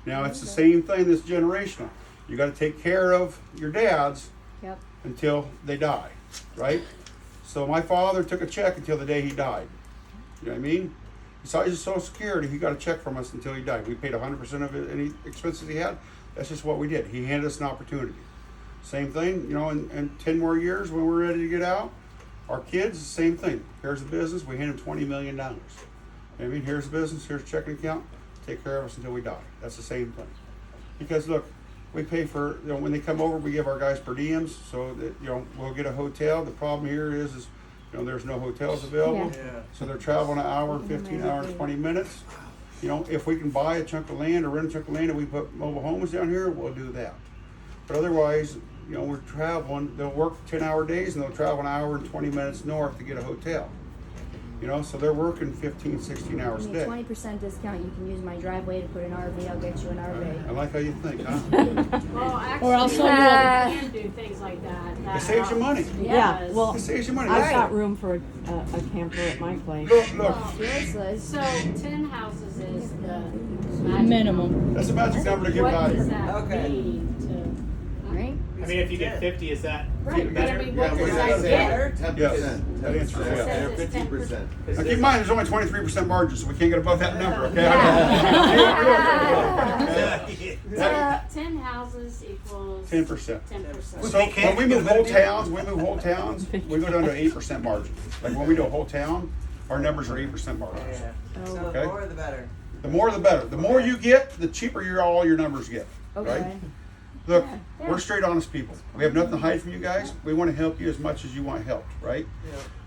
Now, it's the same thing that's generational. You got to take care of your dads Yep. until they die, right? So my father took a check until the day he died. You know what I mean? Besides his Social Security, he got a check from us until he died. We paid 100% of it, any expenses he had. That's just what we did. He handed us an opportunity. Same thing, you know, in 10 more years when we're ready to get out, our kids, the same thing. Here's the business, we hand them $20 million. You know what I mean? Here's the business, here's a checking account, take care of us until we die. That's the same thing. Because look, we pay for, you know, when they come over, we give our guys per diems so that, you know, we'll get a hotel. The problem here is you know, there's no hotels available. Yeah. So they're traveling an hour, 15 hours, 20 minutes. You know, if we can buy a chunk of land or rent a chunk of land and we put mobile homes down here, we'll do that. But otherwise, you know, we're traveling, they'll work 10-hour days and they'll travel an hour and 20 minutes north to get a hotel. You know, so they're working 15, 16 hours a day. 20% discount. You can use my driveway to put an RV. I'll get you an RV. I like how you think, huh? Well, actually, Or also you you- can do things like that. It saves you money. Yeah, Yes. well, It saves you money. I've Listen, got room for a camper at my place. Look, Seriously. So 10 houses is the magic Minimum. that's a magic number to get What by does here. that Okay. mean Right? I mean, if you get 50, is that Right, but I better? mean, what Yeah, does we that got get? 10%. Yes, that answers It that. says it's 50%. Now keep in mind, there's only 23% margin, so we can't get above that number, okay? So 10 houses equals 10%. 10%. So when we move whole towns, we go down to 8% margin. Like when we do a whole town, our numbers are 8% margins. So Okay. the more the better. The more the better. The more you get, the cheaper all your numbers get, right? Okay. Look, Yeah. we're straight honest people. We have nothing to hide from you guys. We want to help you as much as you want helped, right?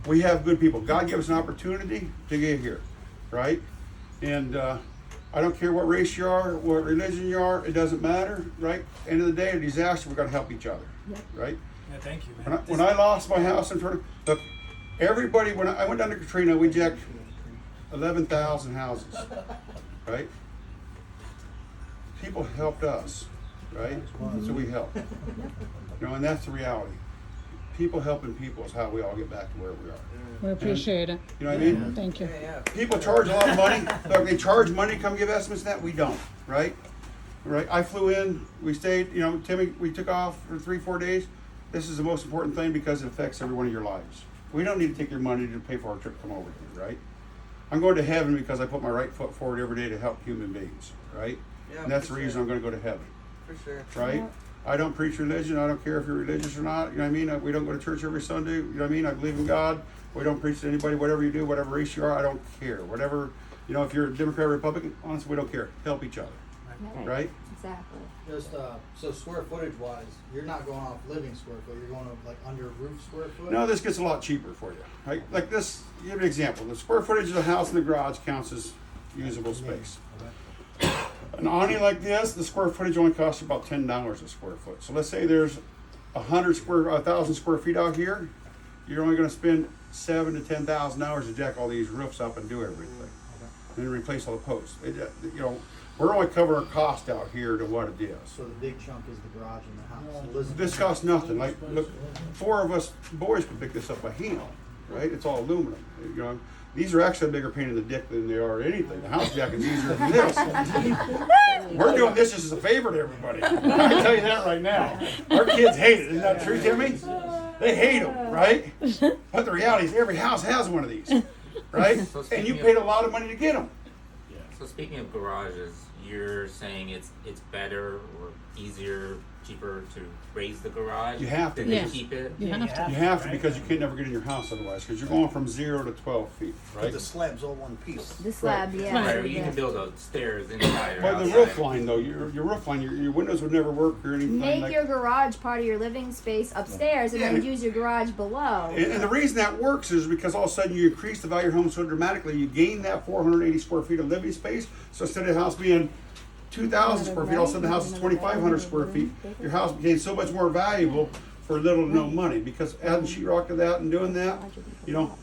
We have good people. God gave us an opportunity to get here, right? And I don't care what race you are, what religion you are, it doesn't matter, right? End of the day, a disaster, we're gonna help each other, right? Yeah, thank you, man. When I lost my house in Toronto, look, everybody, when I went down to Katrina, we jacked 11,000 houses, right? People helped us, right? So we helped. You know, and that's the reality. People helping people is how we all get back to where we are. We appreciate it. You know what I mean? Thank you. Yeah. People charge a lot of money. Look, they charge money to come give estimates of that. We don't, right? Right? I flew in, we stayed, you know, Timmy, we took off for 3-4 days. This is the most important thing because it affects every one of your lives. We don't need to take your money to pay for our trip to come over here, right? I'm going to heaven because I put my right foot forward every day to help human beings, right? Yeah, And that's for the reason sure. I'm going to go to heaven, For sure. right? I don't preach religion. I don't care if you're religious or not. You know what I mean? We don't go to church every Sunday. You know what I mean? I believe in God. We don't preach to anybody. Whatever you do, whatever race you are, I don't care. Whatever, you know, if you're a Democrat or Republican, honestly, we don't care. Help each other, right? Exactly. Just, so square footage wise, you're not going off living square foot, you're going off like under roof square foot? No, this gets a lot cheaper for you, right? Like this, give you an example. The square footage of the house and the garage counts as usable space. An awning like this, the square footage only costs you about $10 a square foot. So let's say there's 1,000 square feet out here. You're only going to spend $7,000 to $10,000 to jack all these roofs up and do everything, and replace all the posts. You know, we're only covering cost out here to what it is. So the big chunk is the garage and the house. Elizabeth- This costs nothing. Like, look, 4 of us boys can pick this up by hand, right? It's all aluminum. You know, these are actually a bigger pain in the dick than they are anything. The house jack is easier than this. We're doing this just as a favor to everybody. I can tell you that right now. Our kids hate it. Isn't that true, Timmy? They hate them, right? But the reality is every house has one of these, right? And you paid a lot of money to get them. So speaking of garages, you're saying it's better or easier cheaper to raise the garage? You have to. Than to Yeah. keep it? You have to. You have to, because you can never get in your house otherwise, because you're going from 0 to 12 feet, But right? the slab's all one piece. The slab, yeah. Right, or you can build a stairs inside or But the outside. roof line though, your roof line, your windows would never work or anything Make like. your garage part of your living space upstairs, and then Yeah. use your garage below. And the reason that works is because all of a sudden you increase the value of your home so dramatically, you gain that 480 square feet of living space. So instead of the house being 2,000 square feet, all of a sudden the house is 2,500 square feet. Your house became so much more valuable for little to no money, because adding sheetrock to that and doing that, you know.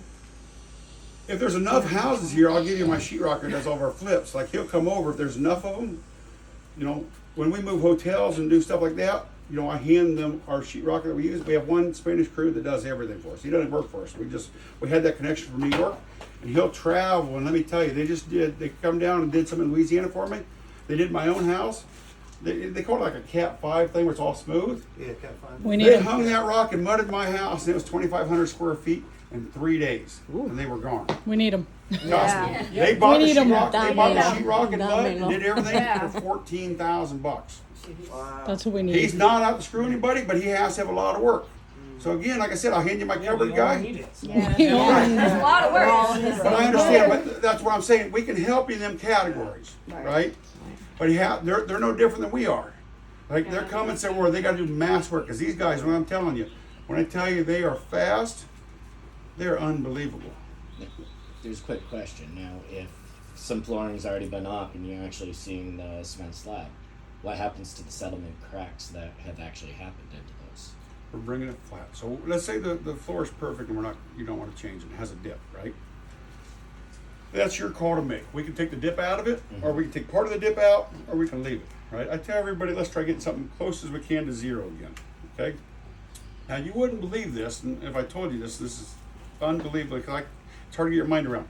If there's enough houses here, I'll give you my sheetrocker that does all of our flips. Like, he'll come over if there's enough of them. You know, when we move hotels and do stuff like that, you know, I hand them our sheetrocker that we use. We have one Spanish crew that does everything for us. He doesn't work for us. We had that connection from New York, and he'll travel. And let me tell you, they come down and did some in Louisiana for me. They did my own house. They call it like a Cat 5 thing where it's all smooth. Yeah, Cat 5. We need They them. hung that rock and mudded my house, and it was 2,500 square feet in 3 days, and they were gone. We need them. Yeah. They bought the We need 'em. sheetrock. They bought the Dámelo. sheetrock and mud and Dámelo. did everything Yeah. for $14,000. Wow. That's what we He's need. not out to screw anybody, but he has to have a lot of work. So again, like I said, I'll hand you my Yeah, cupboard we all guy. need it. Yeah. We all Right. need There's a them. lot of work. But I understand, but that's what I'm saying. We can help you in them categories, right? But they're no different than we are. Like, they're coming somewhere they got to do mass work. Because these guys, when I'm telling you, when I tell you they are fast, they're unbelievable. There's a quick question. Now, if some flooring's already been up and you're actually seeing the cement slab, what happens to the settlement cracks that have actually happened into those? We're bringing it flat. So let's say the floor is perfect and you don't want to change it. It has a dip, right? That's your call to make. We can take the dip out of it, or we can take part of the dip out, or we can leave it, right? I tell everybody, let's try getting something close as we can to 0 again, okay? Now, you wouldn't believe this, and if I told you this is unbelievable, because it's hard to get your mind around.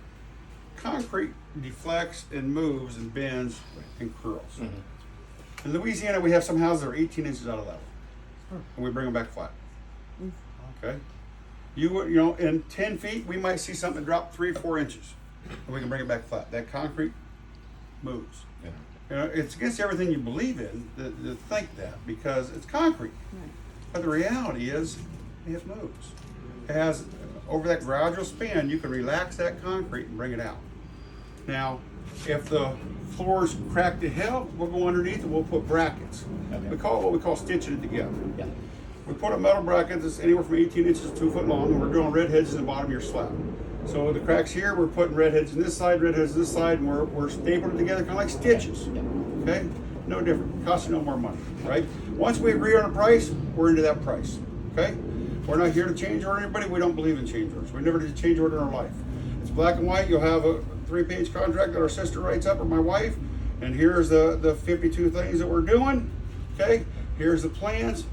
Concrete deflects and moves and bends and curls. In Louisiana, we have some houses that are 18 inches out of level, and we bring them back flat. Okay, you know, in 10 feet, we might see something drop 3 or 4 inches, and we can bring it back flat. That concrete moves. You know, it's against everything you believe in to think that, because it's concrete. But the reality is, it moves. It has, over that gradual span, you can relax that concrete and bring it out. Now, if the floor's cracked to hell, we'll go underneath and we'll put brackets. We call it what we call stitching it together. Yeah. We put a metal bracket that's anywhere from 18 inches to 2 foot long, and we're doing red heads in the bottom of your slab. So the cracks here, we're putting red heads in this side, red heads this side, and we're stapling it together kind of like stitches. Okay? No different. Costs you no more money, right? Once we agree on a price, we're into that price. Okay? We're not here to change order anybody. We don't believe in change orders. We never did a change order in our life. It's black and white. You'll have a 3-page contract that our sister writes up, or my wife, and here's the 52 things that we're doing. Okay? Here's the plans.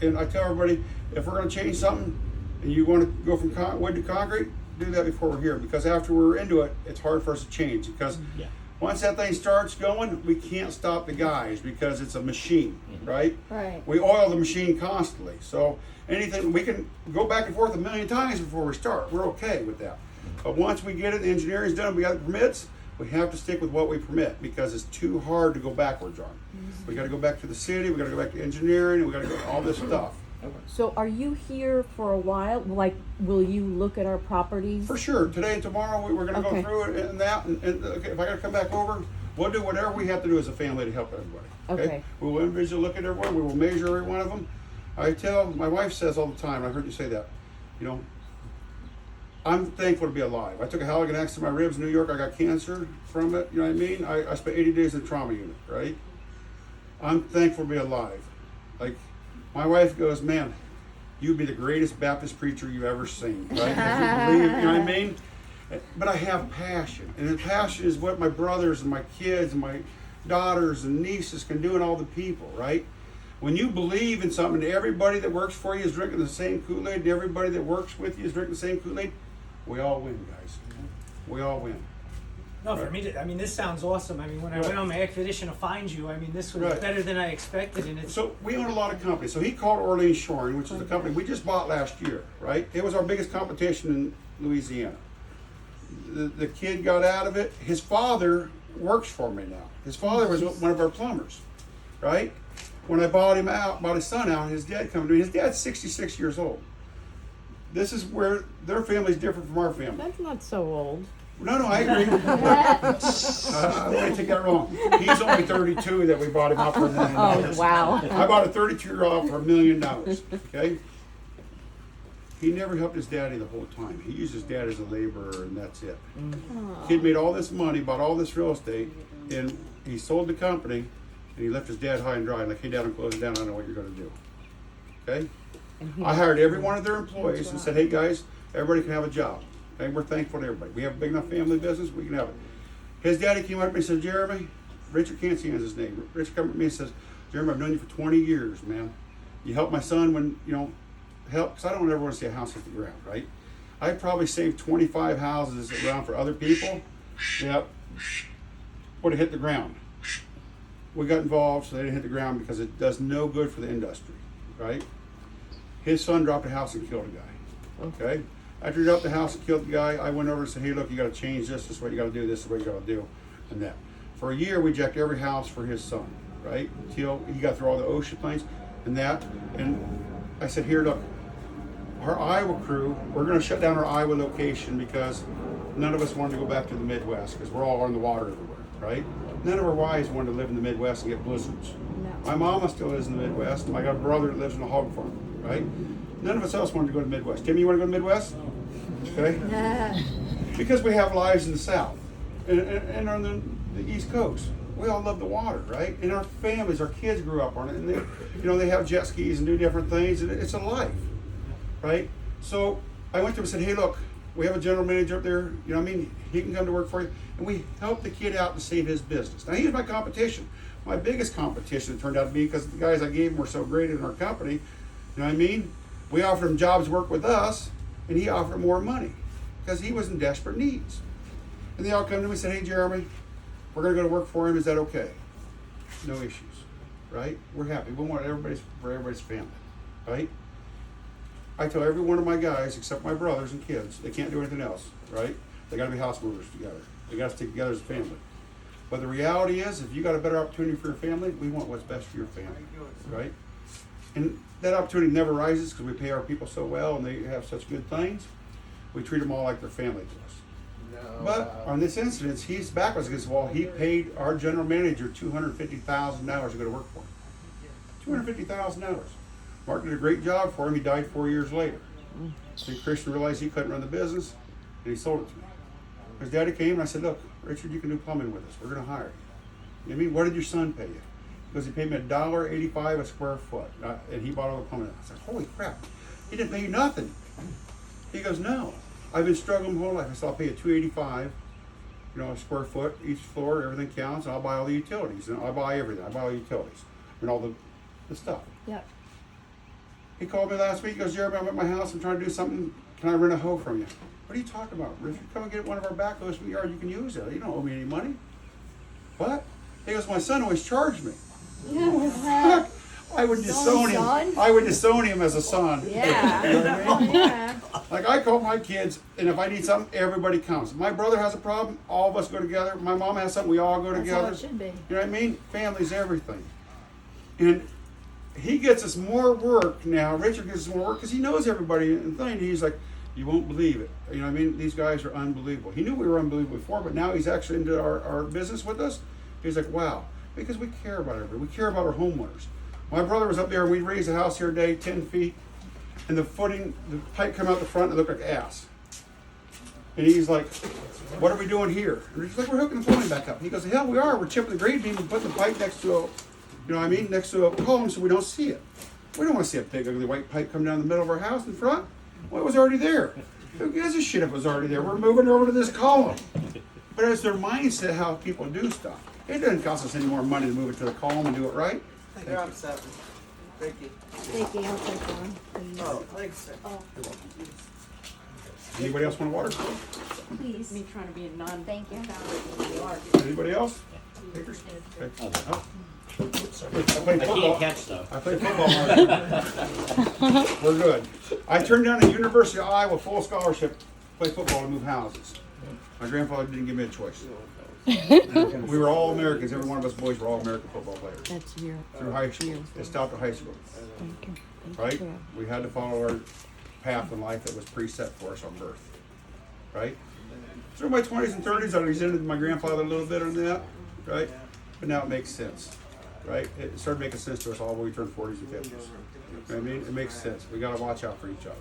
And I tell everybody, if we're going to change something and you want to go from wood to concrete, do that before we're here, because after we're into it, it's hard for us to change, because once that thing starts going, we can't stop the guys, because it's a machine, right? Right. We oil the machine constantly. So anything, we can go back and forth 1,000,000 times before we start. We're okay with that. But once we get it, the engineering's done, we got the permits, we have to stick with what we permit, because it's too hard to go backwards on. We got to go back to the city, we got to go back to engineering, we got to go all this stuff. So are you here for a while? Like, will you look at our properties? For sure. Today and tomorrow, we're going to Okay. go through it and that. And okay, if I got to come back over, we'll do whatever we have to do as a family to help everybody. Okay. We will individually look at everyone. We will measure every one of them. I tell, my wife says all the time, I heard you say that, you know, I'm thankful to be alive. I took a Halligan axe to my ribs in New York. I got cancer from it. You know what I mean? I spent 80 days in the trauma unit, right? I'm thankful to be alive. Like, my wife goes, man, you'd be the greatest Baptist preacher you've ever seen, right? 'Cause you believe, you know what I mean? But I have passion, and the passion is what my brothers and my kids and my daughters and nieces can do, and all the people, right? When you believe in something, and everybody that works for you is drinking the same Kool-Aid, and everybody that works with you is drinking the same Kool-Aid, we all win, guys. We all win. No, for me, I mean, this sounds awesome. I mean, when I went on my expedition to find you, I mean, this was better than I expected, and it's. So we own a lot of companies. So he called Orleans Shoring, which is a company we just bought last year, right? It was our biggest competition in Louisiana. The kid got out of it. His father works for me now. His father was one of our plumbers, right? When I bought his son out, his dad come to me. His dad's 66 years old. This is where their family's different from our family. That's not so old. No, I agree. I wouldn't take that wrong. He's only 32 that we bought him out for $1 million. Oh, wow. I bought a 32-year-old for $1 million. Okay. He never helped his daddy the whole time. He used his dad as a laborer, and that's it. Kid made all this money, bought all this real estate, and he sold the company, and he left his dad high and dry. Like, hey, Dad, I'm closing down. I don't know what you're going to do. Okay. I hired every one of their employees and said, hey, guys, everybody can have a job. Okay, we're thankful to everybody. We have a big enough family business, we can have it. His daddy came up to me and said, Jeremy, Richard can't see his name. Richard came up to me and says, Jeremy, I've known you for 20 years, man. You helped my son when, help, because I don't ever want to see a house hit the ground, right? I probably saved 25 houses around for other people. Yep. Would have hit the ground. We got involved so they didn't hit the ground because it does no good for the industry, right? His son dropped a house and killed a guy, okay? After he dropped the house and killed the guy, I went over and said, hey, look, you got to change this. This is what you got to do. This is what you got to do. And that. For a year, we jacked every house for his son, right? Until he got through all the ocean planes and that. And I said, here, look, our Iowa crew, we're going to shut down our Iowa location because none of us wanted to go back to the Midwest because we're all on the water everywhere, right? None of our wives wanted to live in the Midwest and get blizzards. No. My mama still lives in the Midwest, and I got a brother that lives in a hog farm, right? None of us else wanted to go to the Midwest. Timmy, you want to go to the Midwest? Okay. Because we have lives in the South and on the East Coast. We all love the water, right? And our families, our kids grew up on it, and they have jet skis and do different things, and it's a life, right? So I went to him and said, hey, look, we have a general manager up there, he can come to work for you. And we helped the kid out to save his business. Now, he's my competition. My biggest competition, it turned out to be, because the guys I gave him were so great in our company, you know what I mean? We offered him jobs to work with us, and he offered more money because he was in desperate needs. And they all come to me and said, hey, Jeremy, we're going to go to work for him. Is that okay? No issues, right? We're happy. We want everybody's family, right? I tell every one of my guys, except my brothers and kids, they can't do anything else, right? They got to be house movers together. They got to stick together as a family. But the reality is, if you got a better opportunity for your family, we want what's best for your family, right? And that opportunity never rises because we pay our people so well and they have such good things. We treat them all like their family to us. No, but on this incident, he's backwards against the wall. He paid our general manager $250,000 to go to work for him. $250,000. Mark did a great job for him. He died 4 years later. And Christian realized he couldn't run the business, and he sold it to me. His daddy came and I said, look, Richard, you can do plumbing with us. We're going to hire you. You know what I mean? What did your son pay you? Because he paid me $1.85 a square foot, and he bought all the plumbing. I said, holy crap, he didn't pay you nothing. He goes, no, I've been struggling my whole life. I said, I'll pay you $2.85, a square foot, each floor, everything counts, and I'll buy all the utilities. And I'll buy everything. I buy all the utilities and all the stuff. Yep. He called me last week. He goes, Jeremy, I'm at my house. I'm trying to do something. Can I rent a hoe from you? What are you talking about? Richard, come and get one of our backhoes from the yard. You can use it. You don't owe me any money. What? He goes, my son always charged me. I would disown him. I would disown him as a son. Yeah. You know what I mean? Yeah. Like I call my kids, and if I need something, everybody comes. My brother has a problem, all of us go together. My mom has something, we all go together. That's how it should be. You know what I mean? Family's everything. And he gets us more work now. Richard gets us more work because he knows everybody and thing. He's like, you won't believe it. You know what I mean? These guys are unbelievable. He knew we were unbelievable before, but now he's actually into our business with us. He's like, wow. Because we care about everybody. We care about our homeowners. My brother was up there and we raised a house here today, 10 feet, and the pipe come out the front and it looked like ass. And he's like, what are we doing here? And he's like, we're hooking the plumbing back up. He goes, hell, we are. We're chipping the grade beam and putting the pipe next to next to a column so we don't see it. We don't want to see a big ugly white pipe come down the middle of our house in front. Well, it was already there. Who gives a shit if it was already there? We're moving over to this column. But it's their mindset how people do stuff. It doesn't cost us any more money to move it to the column and do it right. They're on 7. Ricky. Vicky, I'll take one. Please. Oh, thanks. Oh, Anybody else want water? please. Me trying to be a non. Thank you. Anybody else? Takers? Okay. Oh. I play I football. can't catch though. I play football. We're good. I turned down a University of Iowa full scholarship to play football and move houses. My grandfather didn't give me a choice. We were all Americans. Every one of us boys were all American football players. That's your. Through high school. It stopped at high school. Thank you. Right? We had to follow our path in life that was preset for us on birth. Right? Through my 20s and 30s, I resented my grandfather a little bit on that. Right? But now it makes sense. Right? It started making sense to us all when we turned 40s and 50s. You know what I mean? It makes sense. We got to watch out for each other.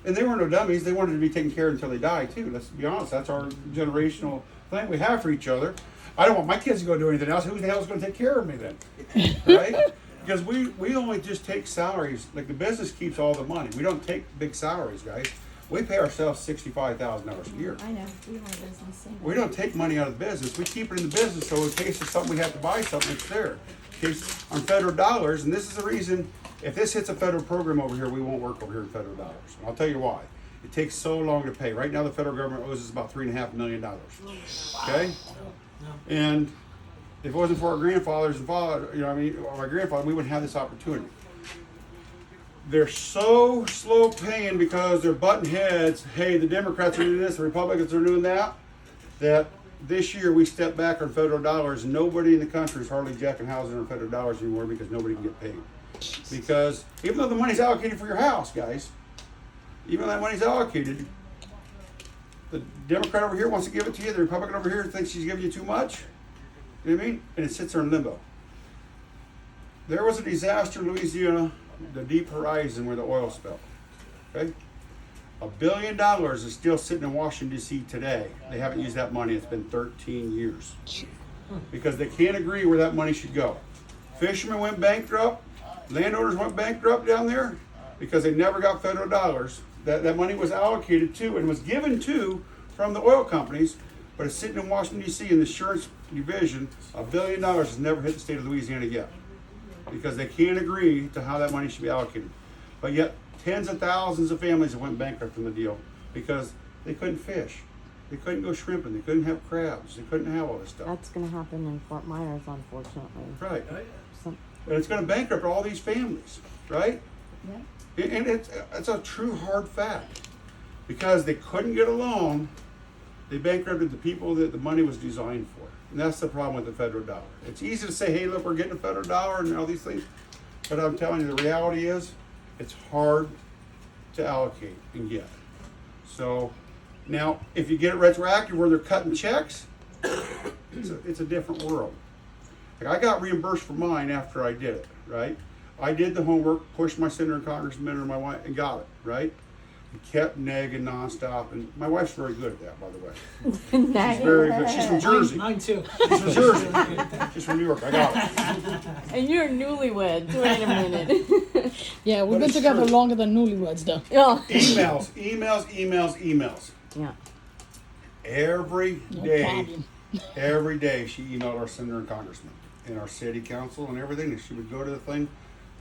And they weren't no dummies. They wanted to be taken care of until they died, too. Let's be honest. That's our generational thing we have for each other. I don't want my kids to go do anything else. Who the hell is going to take care of me then? Right? Because we only just take salaries. Like the business keeps all the money. We don't take big salaries, guys. We pay ourselves $65,000 a year. I know, we have a business thing. We don't take money out of the business. We keep it in the business so in case of something we have to buy something, it's there. In case on federal dollars, and this is the reason, if this hits a federal program over here, we won't work over here in federal dollars. And I'll tell you why. It takes so long to pay. Right now, the federal government owes us about $3.5 million. Okay? And if it wasn't for our grandfathers and father, you know, I mean, or my grandfather, we wouldn't have this opportunity. They're so slow paying because they're butting heads. Hey, the Democrats are doing this, the Republicans are doing that. That this year we stepped back on federal dollars. Nobody in the country is hardly jacking houses on federal dollars anymore because nobody can get paid. Because even though the money's allocated for your house, guys, even though that money's allocated, the Democrat over here wants to give it to you. The Republican over here thinks she's giving you too much. You know what I mean? And it sits there in limbo. There was a disaster in Louisiana, the Deep Horizon, where the oil spilled. Okay? $1 billion is still sitting in Washington, D.C. today. They haven't used that money. It's been 13 years. Because they can't agree where that money should go. Fishermen went bankrupt. Landowners went bankrupt down there because they never got federal dollars. That money was allocated to and was given to from the oil companies, but it's sitting in Washington, D.C. in the insurance division. $1 billion has never hit the state of Louisiana yet because they can't agree to how that money should be allocated. But yet, tens of thousands of families have went bankrupt from the deal because they couldn't fish. They couldn't go shrimping. They couldn't have crabs. They couldn't have all this stuff. That's going to happen in Fort Myers, unfortunately. Right. Some, And it's going to bankrupt all these families, right? Yeah. And it's a true hard fact. Because they couldn't get a loan, they bankrupted the people that the money was designed for. And that's the problem with the federal dollar. It's easy to say, hey, look, we're getting a federal dollar and all these things. But I'm telling you, the reality is, it's hard to allocate and get. So, now, if you get it retroactive where they're cutting checks, it's a different world. Like I got reimbursed for mine after I did it, right? I did the homework, pushed my senator and congressman or my wife, and got it, right? And kept nagging nonstop, and my wife's very good at that, by the way. She's very good. She's from Jersey. Mine too. She's from Jersey. She's from New York. I got it. and you're newlyweds. Wait a minute. Yeah, we've But been it's together true. longer than newlyweds, though. Oh. Emails. Yeah. Every No day, problem. every day she emailed our senator and congressman and our city council and everything. And she would go to the thing,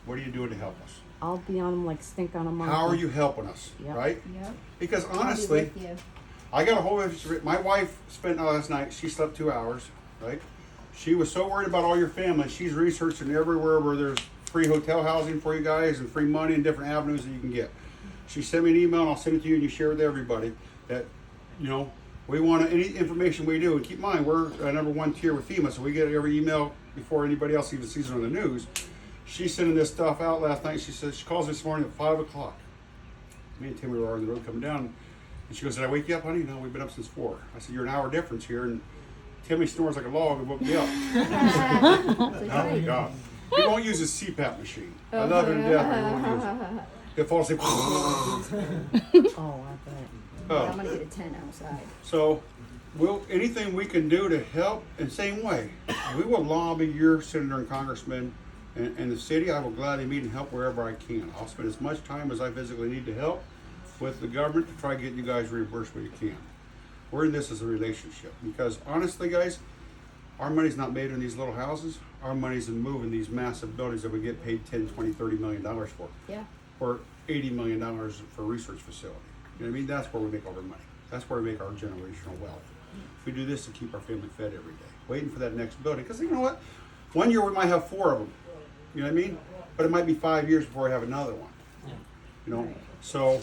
what are you doing to help us? I'll be on them like stink on a monkey. How are you helping us, Yep. right? Yep. Because I'll be honestly, with you. I got a whole my wife spent last night, she slept 2 hours, right? She was so worried about all your family, she's researching everywhere where there's free hotel housing for you guys and free money and different avenues that you can get. She sent me an email and I'll send it to you and you share it with everybody that, you know, we want any information we do. And keep in mind, we're number one tier with FEMA, so we get every email before anybody else even sees it on the news. She's sending this stuff out last night. She says, she calls me this morning at 5 o'clock. Me and Timmy were on the road coming down. And she goes, did I wake you up, honey? No, we've been up since 4. I said, you're an hour difference here. And Timmy snores like a log and woke me up. Oh my God. He won't use his CPAP machine. I love him to death, but he won't use it. He'll fall asleep. Oh, I bet. I'm gonna get a 10 outside. So, anything we can do to help, and same way, we will lobby your senator and congressman and the city. I will gladly meet and help wherever I can. I'll spend as much time as I physically need to help with the government to try to get you guys reimbursed where you can. We're in this as a relationship because honestly, guys, our money's not made in these little houses. Our money's in moving these massive buildings that we get paid $10, $20, $30 million for. Yeah. Or $80 million for a research facility. You know what I mean? That's where we make all our money. That's where we make our generational wealth. We do this to keep our family fed every day, waiting for that next building. Because you know what? One year we might have 4 of them. You know what I mean? But it might be 5 years before we have another one. You know? So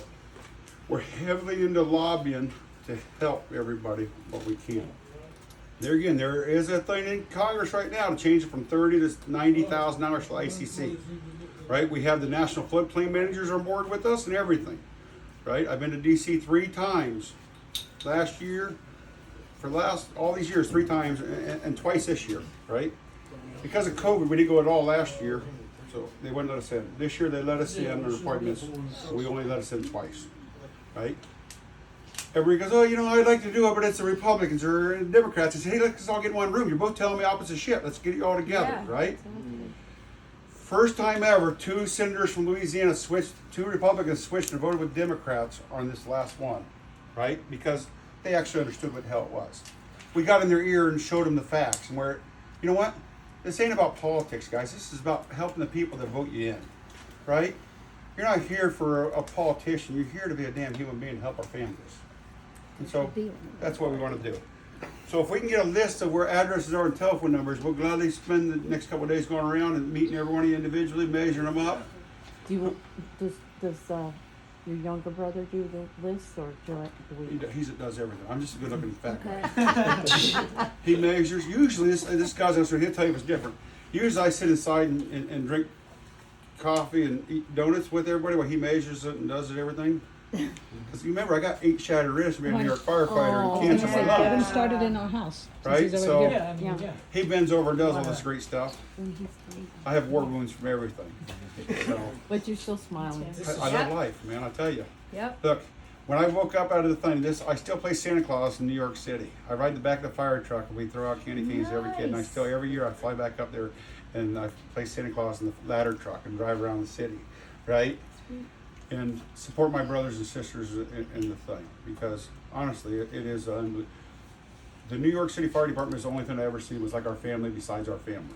we're heavily into lobbying to help everybody what we can. There again, there is a thing in Congress right now to change it from $30,000 to $90,000 for ICC. Right? We have the National Floodplain Managers on board with us and everything. Right? I've been to DC 3 times last year. For all these years, 3 times and twice this year. Right? Because of COVID, we didn't go at all last year, so they wouldn't let us in. This year, they let us in on appointments. We only let us in twice. Right? Everybody goes, oh, you know, I'd like to do it, but it's the Republicans or the Democrats. I say, hey, let's all get in one room. You're both telling me opposite shit. Let's get you all together, right? First time ever, 2 senators from Louisiana switched, 2 Republicans switched and voted with Democrats on this last one, right? Because they actually understood what the hell it was. We got in their ear and showed them the facts. And where, you know what? This ain't about politics, guys. This is about helping the people that vote you in, right? You're not here for a politician. You're here to be a damn human being and help our families. And so that's what we want to do. So if we can get a list of where addresses are and telephone numbers, we'll gladly spend the next couple of days going around and meeting every one of you individually, measuring them up. Do you, does your younger brother do the list, or do we? He does everything. I'm just a good-looking fat guy. He measures. Usually, this guy's answer, he'll tell you if it's different. Usually, I sit inside and drink coffee and eat donuts with everybody while he measures it and does it everything. Because you remember, I got 8 shattered wrists from being a New York firefighter and cancer in my Get him lungs. started in our house. since Right? he's already So here. Yeah, I mean, yeah. he bends over and does all this great stuff. I have war wounds from everything. So But you're still smiling. I love life, man. I tell you. Yep. Look, when I woke up out of the thing, I still play Santa Claus in New York City. I ride the back of the fire truck and we throw out candy canes to every kid. And I still, every year I fly back up there and I play Santa Claus in the ladder truck and drive around the city, right? And support my brothers and sisters in the thing. Because honestly, it is, the New York City Fire Department is the only thing I ever seen was like our family besides our family.